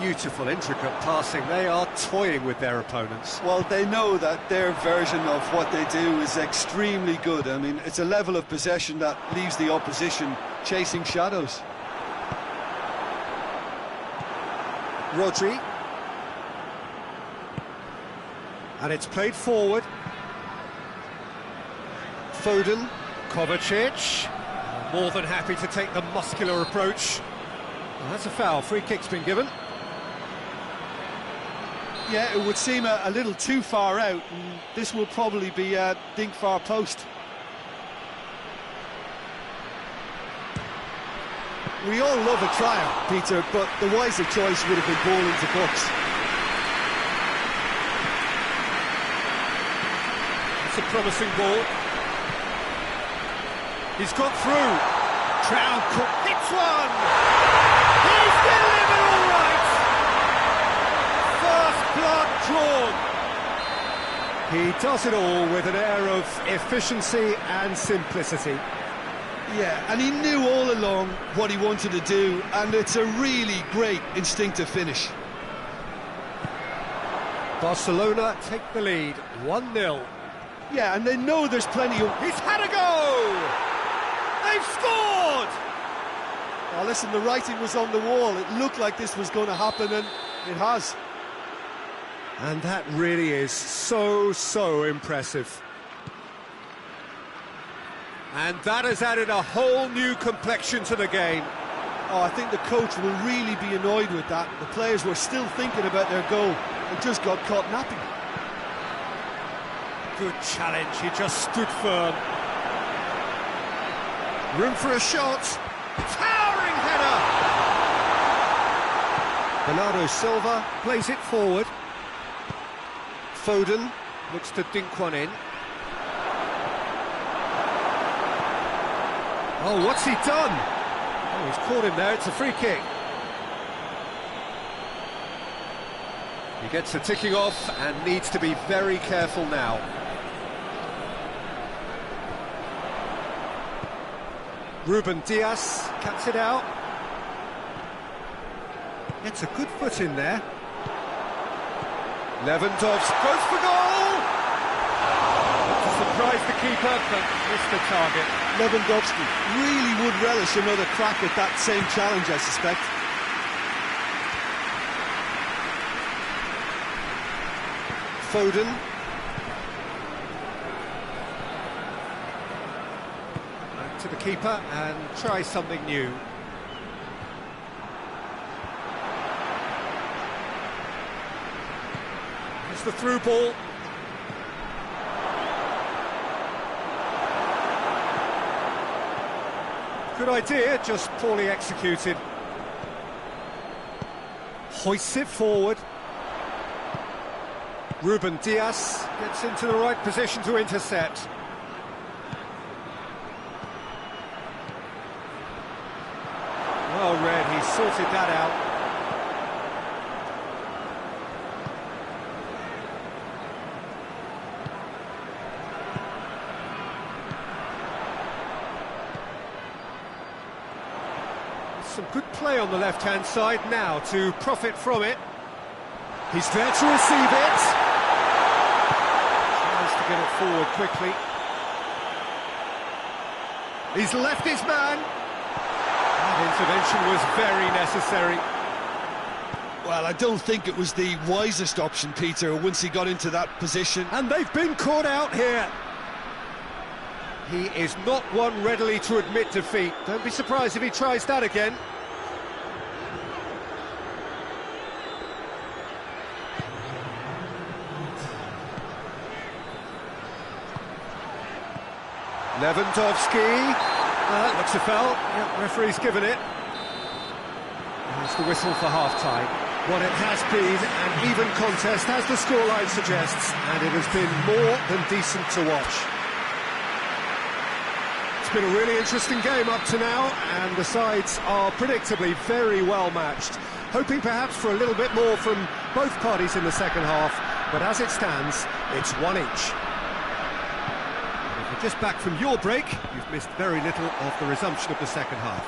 Speaker 1: Beautiful, intricate passing. They are toying with their opponents.
Speaker 4: Well, they know that their version of what they do is extremely good. I mean, it's a level of possession that leaves the opposition chasing shadows.
Speaker 1: Rodri. And it's played forward. Foden. Kovacic. More than happy to take the muscular approach. Well, that's a foul. Free kick's been given.
Speaker 4: Yeah, it would seem a little too far out, and this will probably be a dink far post.
Speaker 2: We all love a tryout, Peter, but the wiser choice would have been ball into box.
Speaker 1: It's a promising ball. He's got through. Trout hits one. He's delivered all right. First blood drawn. He does it all with an air of efficiency and simplicity.
Speaker 2: Yeah, and he knew all along what he wanted to do, and it's a really great instinctive finish.
Speaker 1: Barcelona take the lead, 1-0.
Speaker 2: Yeah, and they know there's plenty of...
Speaker 1: He's had a go! They've scored!
Speaker 2: Oh, listen, the writing was on the wall. It looked like this was going to happen, and it has.
Speaker 1: And that really is so impressive. And that has added a whole new complexion to the game.
Speaker 2: Oh, I think the coach will really be annoyed with that. The players were still thinking about their goal and just got caught napping.
Speaker 1: Good challenge, he just stood firm. Room for a shot. Towering header! Bernardo Silva plays it forward. Foden looks to dink one in. Oh, what's he done? Oh, he's caught him there, it's a free kick. He gets the ticking off and needs to be very careful now. Ruben Dias cuts it out. Gets a good foot in there. Lewandowski goes for goal! To surprise the keeper, but missed the target.
Speaker 2: Lewandowski really would relish another crack at that same challenge, I suspect.
Speaker 1: Foden. Back to the keeper and try something new. It's the through ball. Good idea, just poorly executed. Hoists it forward. Ruben Dias gets into the right position to intercept. Well read, he sorted that out. Some good play on the left-hand side now to profit from it. He's there to receive it. Tries to get it forward quickly. He's left his man. That intervention was very necessary.
Speaker 2: Well, I don't think it was the wisest option, Peter, once he got into that position.
Speaker 1: And they've been caught out here. He is not one readily to admit defeat. Don't be surprised if he tries that again. Lewandowski. That looks a foul. Yep, referee's given it. There's the whistle for half-time. What it has been an even contest, as the scoreline suggests, and it has been more than decent to watch. It's been a really interesting game up to now, and the sides are predictably very well matched. Hoping perhaps for a little bit more from both parties in the second half, but as it stands, it's one each. And if you're just back from your break, you've missed very little of the resumption of the second half.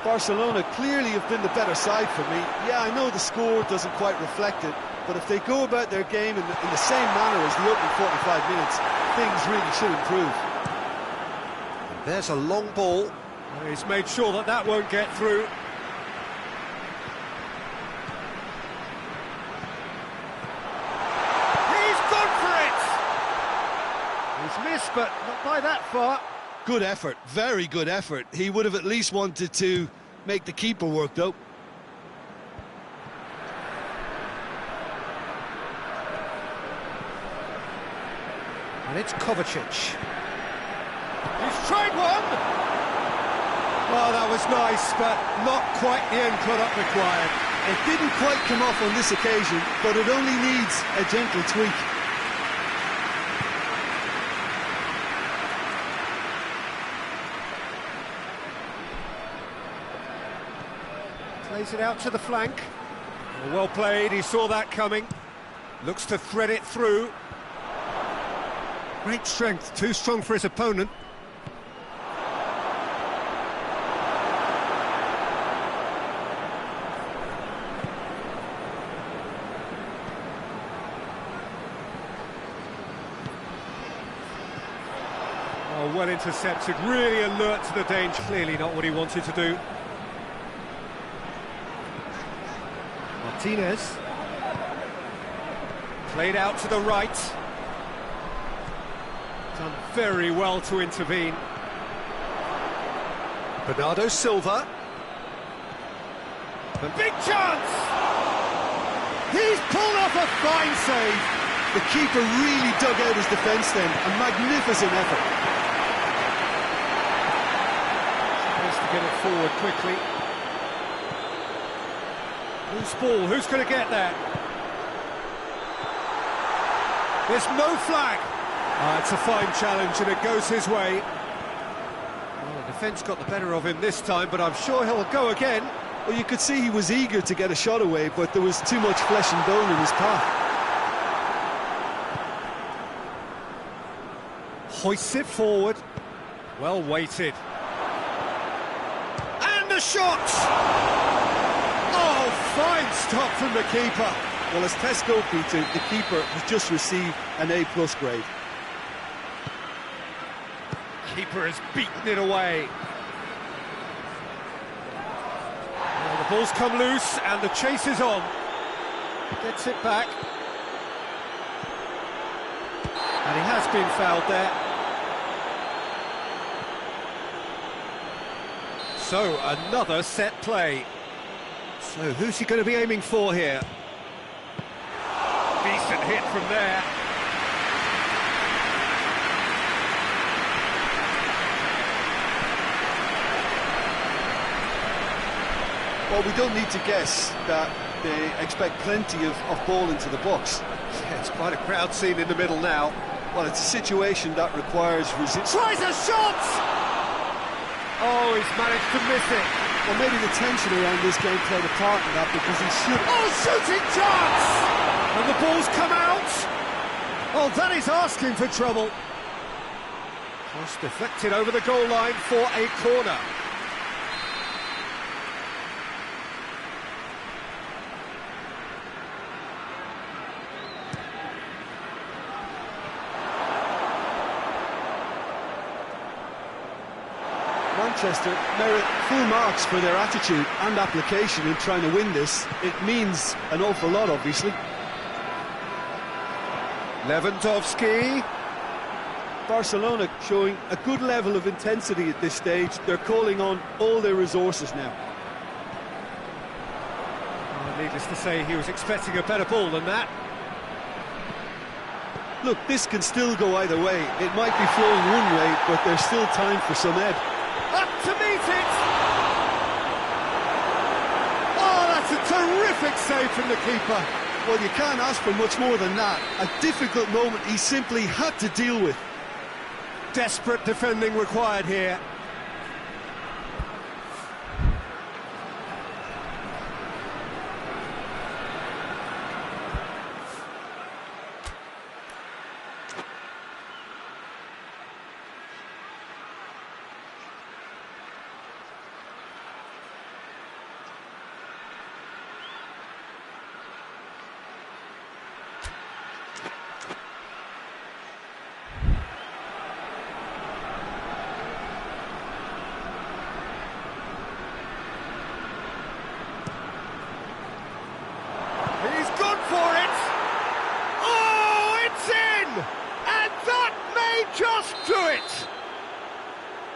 Speaker 2: Barcelona clearly have been the better side for me. Yeah, I know the score doesn't quite reflect it, but if they go about their game in the same manner as the opening 45 minutes, things really should improve.
Speaker 1: There's a long ball. He's made sure that that won't get through. He's gone for it! He's missed, but not by that far.
Speaker 2: Good effort, very good effort. He would have at least wanted to make the keeper work, though.
Speaker 1: And it's Kovacic. He's tried one! Well, that was nice, but not quite the end product required.
Speaker 2: It didn't quite come off on this occasion, but it only needs a gentle tweak.
Speaker 1: Plays it out to the flank. Well played, he saw that coming. Looks to thread it through. Great strength, too strong for his opponent. Oh, well intercepted, really alert to the danger. Clearly not what he wanted to do. Martinez. Played out to the right. Done very well to intervene. Bernardo Silva. A big chance! He's pulled off a fine save.
Speaker 2: The keeper really dug out his defence then. A magnificent effort.
Speaker 1: Supposed to get it forward quickly. Loose ball, who's going to get that? There's no flag. It's a fine challenge and it goes his way. Well, the defence got the better of him this time, but I'm sure he'll go again.
Speaker 2: Well, you could see he was eager to get a shot away, but there was too much flesh and bone in his path.
Speaker 1: Hoists it forward. Well weighted. And a shot! Oh, fine stop from the keeper.
Speaker 2: Well, as tests go, Peter, the keeper has just received an A+ grade.
Speaker 1: Keeper has beaten it away. Well, the ball's come loose and the chase is on. Gets it back. And he has been fouled there. So, another set play. So, who's he going to be aiming for here? Decent hit from there.
Speaker 2: Well, we don't need to guess that they expect plenty of ball into the box.
Speaker 1: Yeah, it's quite a crowd scene in the middle now.
Speaker 2: Well, it's a situation that requires resistance.
Speaker 1: Tries a shot! Oh, he's managed to miss it.
Speaker 2: Well, maybe the tension around this game played a part in that, because he should...
Speaker 1: Oh, shooting chance! And the ball's come out! Oh, that is asking for trouble. Cross deflected over the goal line for a corner.
Speaker 2: Manchester merit full marks for their attitude and application in trying to win this. It means an awful lot, obviously.
Speaker 1: Lewandowski.
Speaker 2: Barcelona showing a good level of intensity at this stage. They're calling on all their resources now.
Speaker 1: Oh, needless to say, he was expecting a better ball than that.
Speaker 2: Look, this can still go either way. It might be flowing one way, but there's still time for some ebb.
Speaker 1: Up to meet it! Oh, that's a terrific save from the keeper.
Speaker 2: Well, you can't ask for much more than that. A difficult moment he simply had to deal with.
Speaker 1: Desperate defending required here.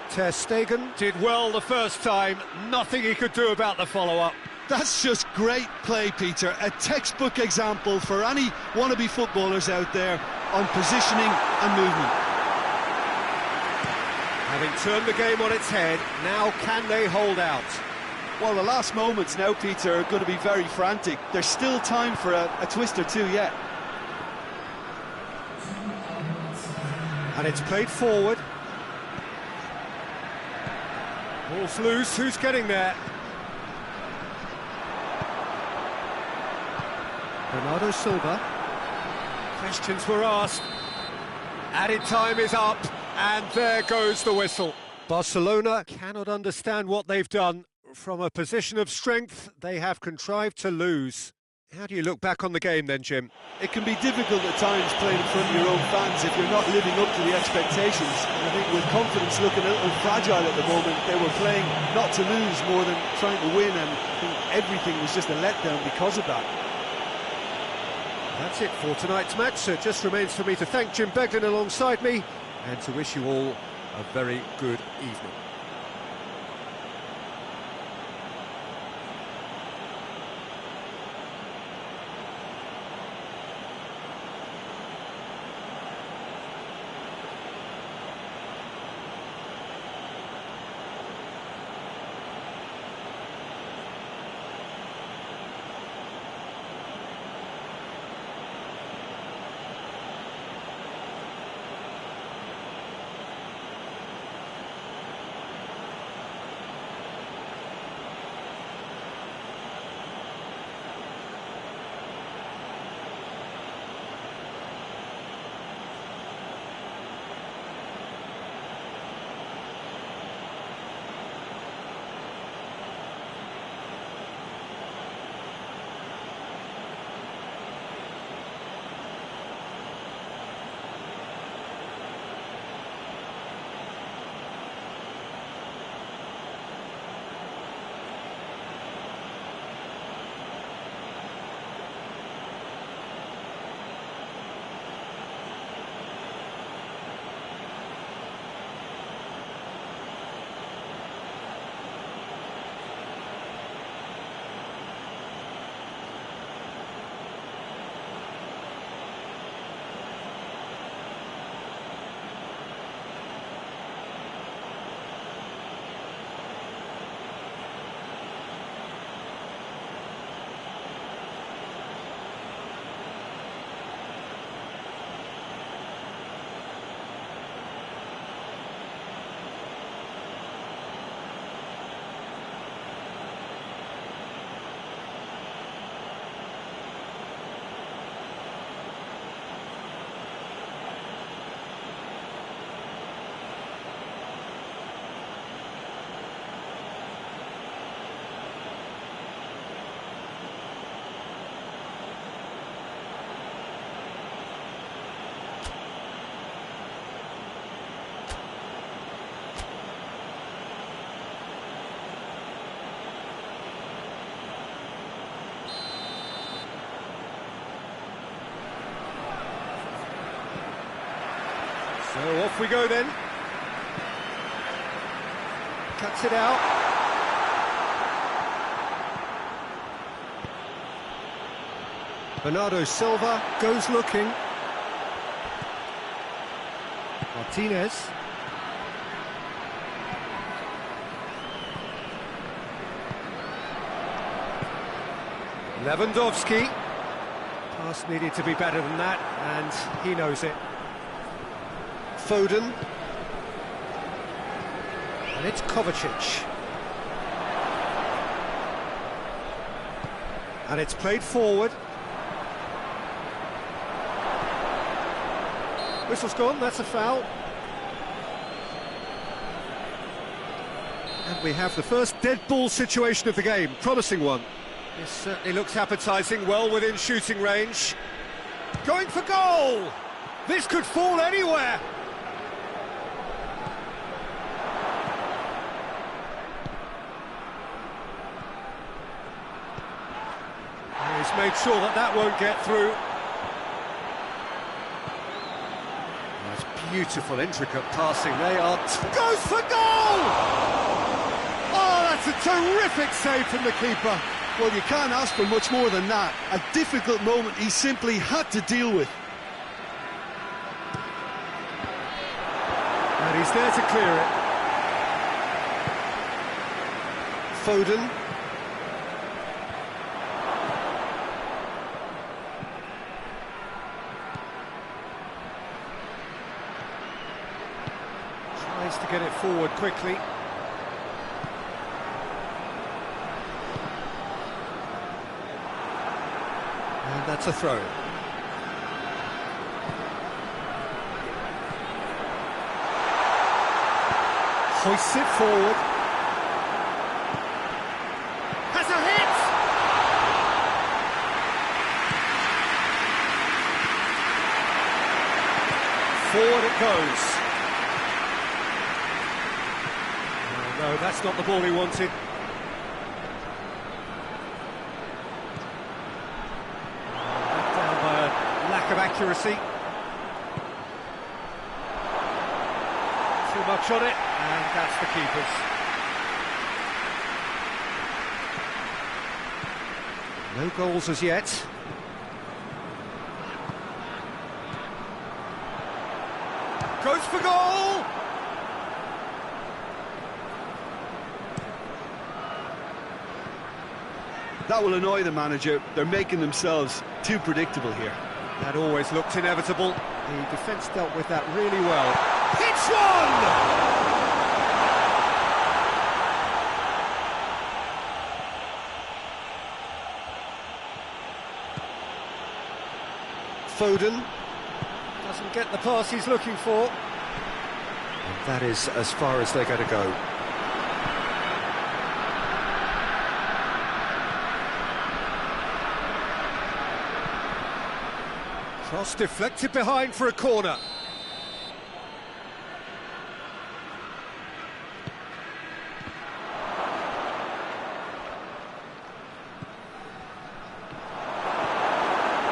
Speaker 1: Ter Stegen did well the first time, nothing he could do about the follow-up.
Speaker 2: That's just great play, Peter. A textbook example for any wannabe footballers out there on positioning and movement.
Speaker 1: Having turned the game on its head, now can they hold out?
Speaker 4: Well, the last moments now, Peter, are going to be very frantic. There's still time for a twist or two yet.
Speaker 1: And it's played forward. Ball's loose, who's getting there? Bernardo Silva. Questions were asked. Added time is up, and there goes the whistle. Barcelona cannot understand what they've done. From a position of strength, they have contrived to lose. How do you look back on the game then, Jim?
Speaker 4: It can be difficult at times playing in front of your own fans if you're not living up to the expectations. And I think with confidence looking a little fragile at the moment, they were playing not to lose more than trying to win, and I think everything was just a letdown because of that.
Speaker 1: That's it for tonight's match, so it just remains for me to thank Jim Beglin alongside me and to wish you all a very good evening. So off we go then. Cuts it out. Bernardo Silva goes looking. Martinez. Lewandowski. Pass needed to be better than that, and he knows it. Foden. And it's Kovacic. And it's played forward. Whistle's gone, that's a foul. And we have the first dead ball situation of the game, promising one. This certainly looks appetising, well within shooting range. Going for goal! This could fall anywhere! He's made sure that that won't get through. That's beautiful, intricate passing. They are... Goes for goal! Oh, that's a terrific save from the keeper.
Speaker 2: Well, you can't ask for much more than that. A difficult moment he simply had to deal with.
Speaker 1: And he's there to clear it.
Speaker 3: Foden.
Speaker 1: Tries to get it forward quickly. And that's a throw. Hoists it forward. Has a hit! Forward it goes. Oh, no, that's not the ball he wanted. Let down by a lack of accuracy. Too much on it, and that's the keeper's. No goals as yet. Goes for goal!
Speaker 2: That will annoy the manager. They're making themselves too predictable here.
Speaker 1: That always looked inevitable. The defence dealt with that really well. Hits one!
Speaker 3: Foden.
Speaker 1: Doesn't get the pass he's looking for. And that is as far as they're going to go. Cross deflected behind for a corner.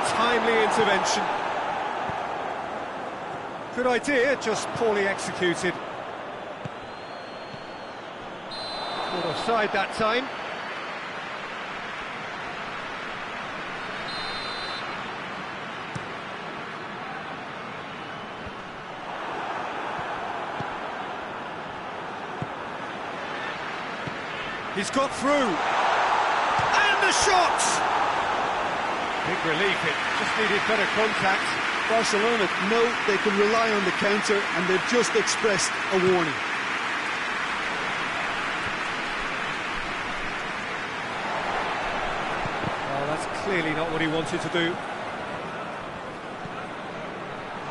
Speaker 1: Timely intervention. Good idea, just poorly executed. Caught offside that time. He's got through. And the shot! Big relief, it just needed better contact.
Speaker 2: Barcelona know they can rely on the counter, and they've just expressed a warning.
Speaker 1: Oh, that's clearly not what he wanted to do.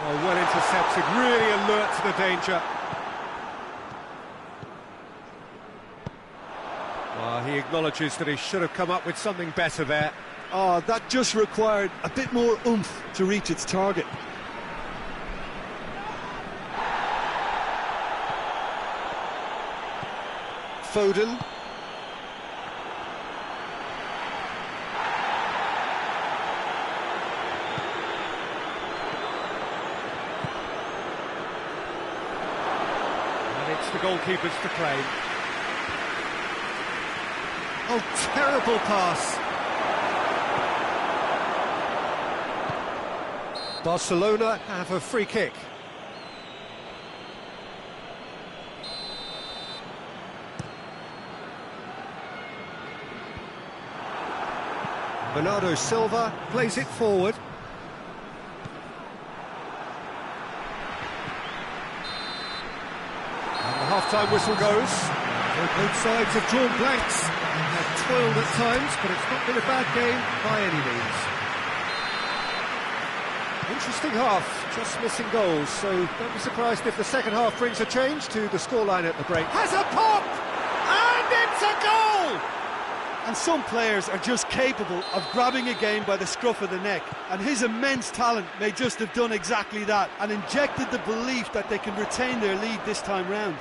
Speaker 1: Oh, well intercepted, really alert to the danger. He acknowledges that he should have come up with something better there.
Speaker 2: Oh, that just required a bit more oomph to reach its target.
Speaker 3: Foden.
Speaker 1: And it's the goalkeepers to claim. Oh, terrible pass. Barcelona have a free kick. Bernardo Silva plays it forward. And the half-time whistle goes. Both sides have drawn blanks and have toiled at times, but it's not been a bad game by any means. Interesting half, just missing goals, so don't be surprised if the second half brings a change to the scoreline at the break. Has a pop! And it's a goal!
Speaker 2: And some players are just capable of grabbing a game by the scruff of the neck, and his immense talent may just have done exactly that and injected the belief that they can retain their lead this time round.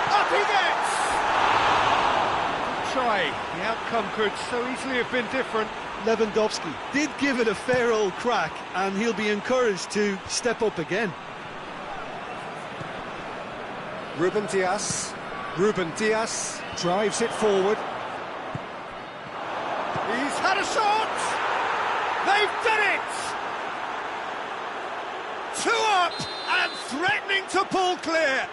Speaker 1: Up he gets! Try. The outcome could so easily have been different.
Speaker 2: Lewandowski did give it a fair old crack, and he'll be encouraged to step up again.
Speaker 3: Ruben Dias.
Speaker 1: Ruben Dias drives it forward.
Speaker 4: He's had a shot! They've done it! 2 up and threatening to pull clear.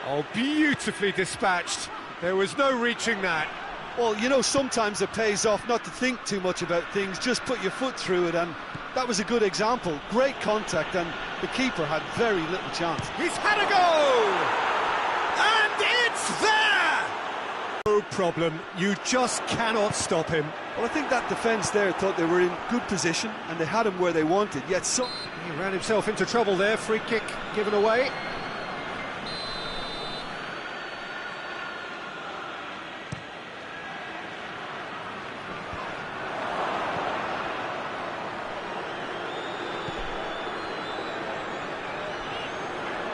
Speaker 1: Oh, beautifully dispatched. There was no reaching that.
Speaker 2: Well, you know, sometimes it pays off not to think too much about things, just put your foot through it, and that was a good example. Great contact, and the keeper had very little chance.
Speaker 4: He's had a go! And it's there!
Speaker 1: No problem, you just cannot stop him.
Speaker 2: Well, I think that defence there thought they were in good position, and they had him where they wanted, yet
Speaker 1: He ran himself into trouble there, free kick given away.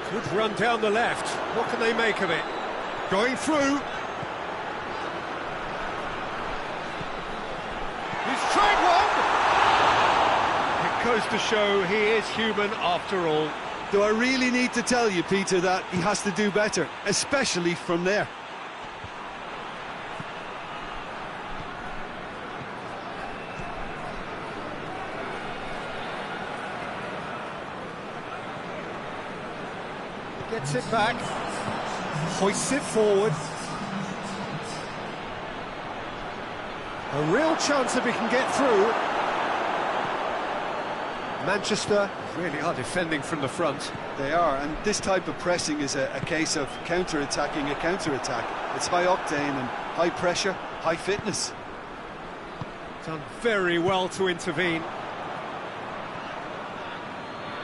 Speaker 1: Good run down the left. What can they make of it? Going through.
Speaker 4: He's tried one!
Speaker 1: It goes to show he is human after all.
Speaker 2: do I really need to tell you, Peter, that he has to do better, especially from there?
Speaker 1: Gets it back, hoists it forward. A real chance if he can get through. Manchester really are defending from the front.
Speaker 2: They are, and this type of pressing is a case of counter-attacking a counter-attack. It's high octane and high pressure, high fitness.
Speaker 1: Done very well to intervene.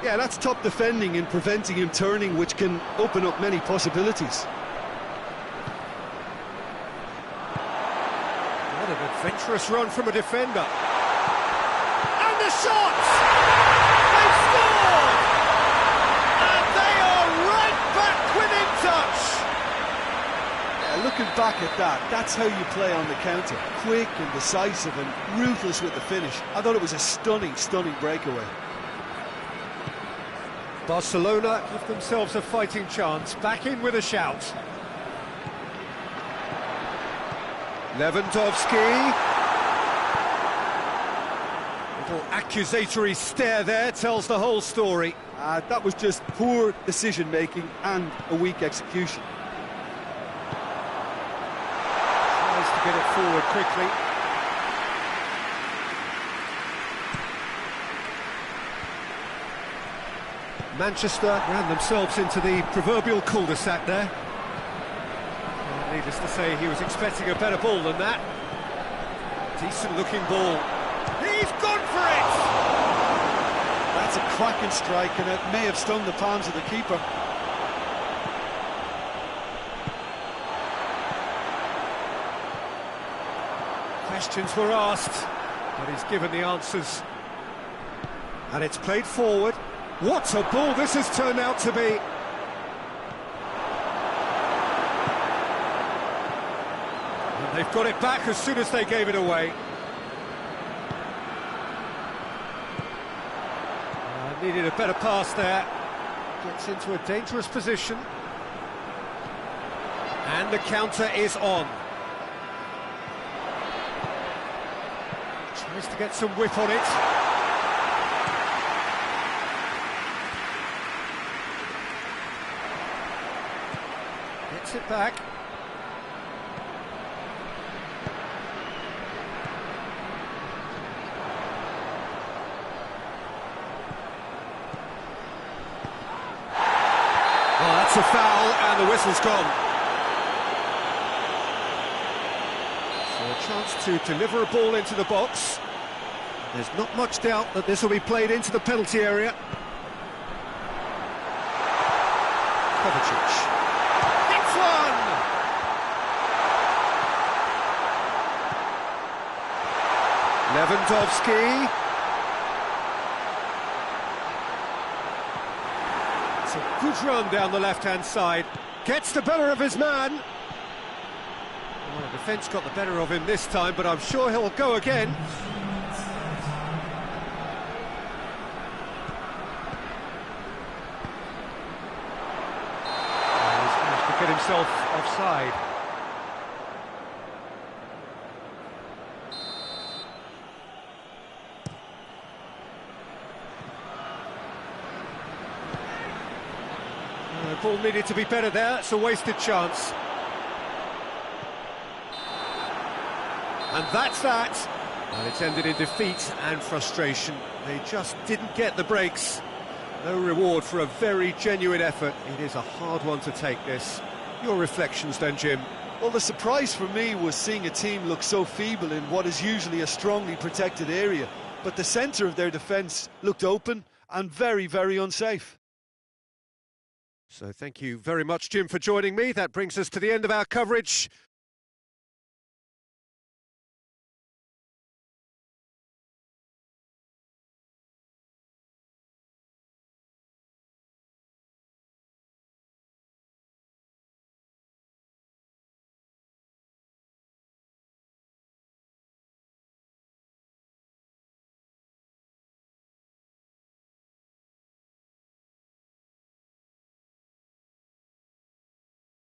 Speaker 2: Yeah, that's top defending and preventing him turning, which can open up many possibilities.
Speaker 1: What an adventurous run from a defender.
Speaker 4: And the shot! They've scored! And they are right back within touch!
Speaker 2: Yeah, looking back at that, that's how you play on the counter. Quick and decisive and ruthless with the finish. I thought it was a stunning, stunning breakaway.
Speaker 1: Barcelona give themselves a fighting chance, back in with a shout. Lewandowski. Little accusatory stare there tells the whole story.
Speaker 2: That was just poor decision-making and a weak execution.
Speaker 1: Tries to get it forward quickly. Manchester ran themselves into the proverbial cul-de-sac there. Well, needless to say, he was expecting a better ball than that. Decent looking ball.
Speaker 4: He's gone for it!
Speaker 2: That's a cracking strike, and it may have stung the palms of the keeper.
Speaker 1: Questions were asked, but he's given the answers. And it's played forward. What a ball this has turned out to be. And they've got it back as soon as they gave it away. Needed a better pass there. Gets into a dangerous position. And the counter is on. Tries to get some whip on it. Gets it back. Oh, that's a foul, and the whistle's gone. So a chance to deliver a ball into the box. There's not much doubt that this will be played into the penalty area. Kovacic.
Speaker 4: It's one!
Speaker 1: Lewandowski. It's a good run down the left-hand side. Gets the better of his man. Oh, defence got the better of him this time, but I'm sure he'll go again. He's managed to get himself offside. The ball needed to be better there, it's a wasted chance. And that's that. And it's ended in defeat and frustration. They just didn't get the breaks. No reward for a very genuine effort. It is a hard one to take, this. Your reflections then, Jim?
Speaker 2: Well, the surprise for me was seeing a team look so feeble in what is usually a strongly protected area. But the centre of their defence looked open and very, very unsafe.
Speaker 1: So thank you very much, Jim, for joining me. That brings us to the end of our coverage.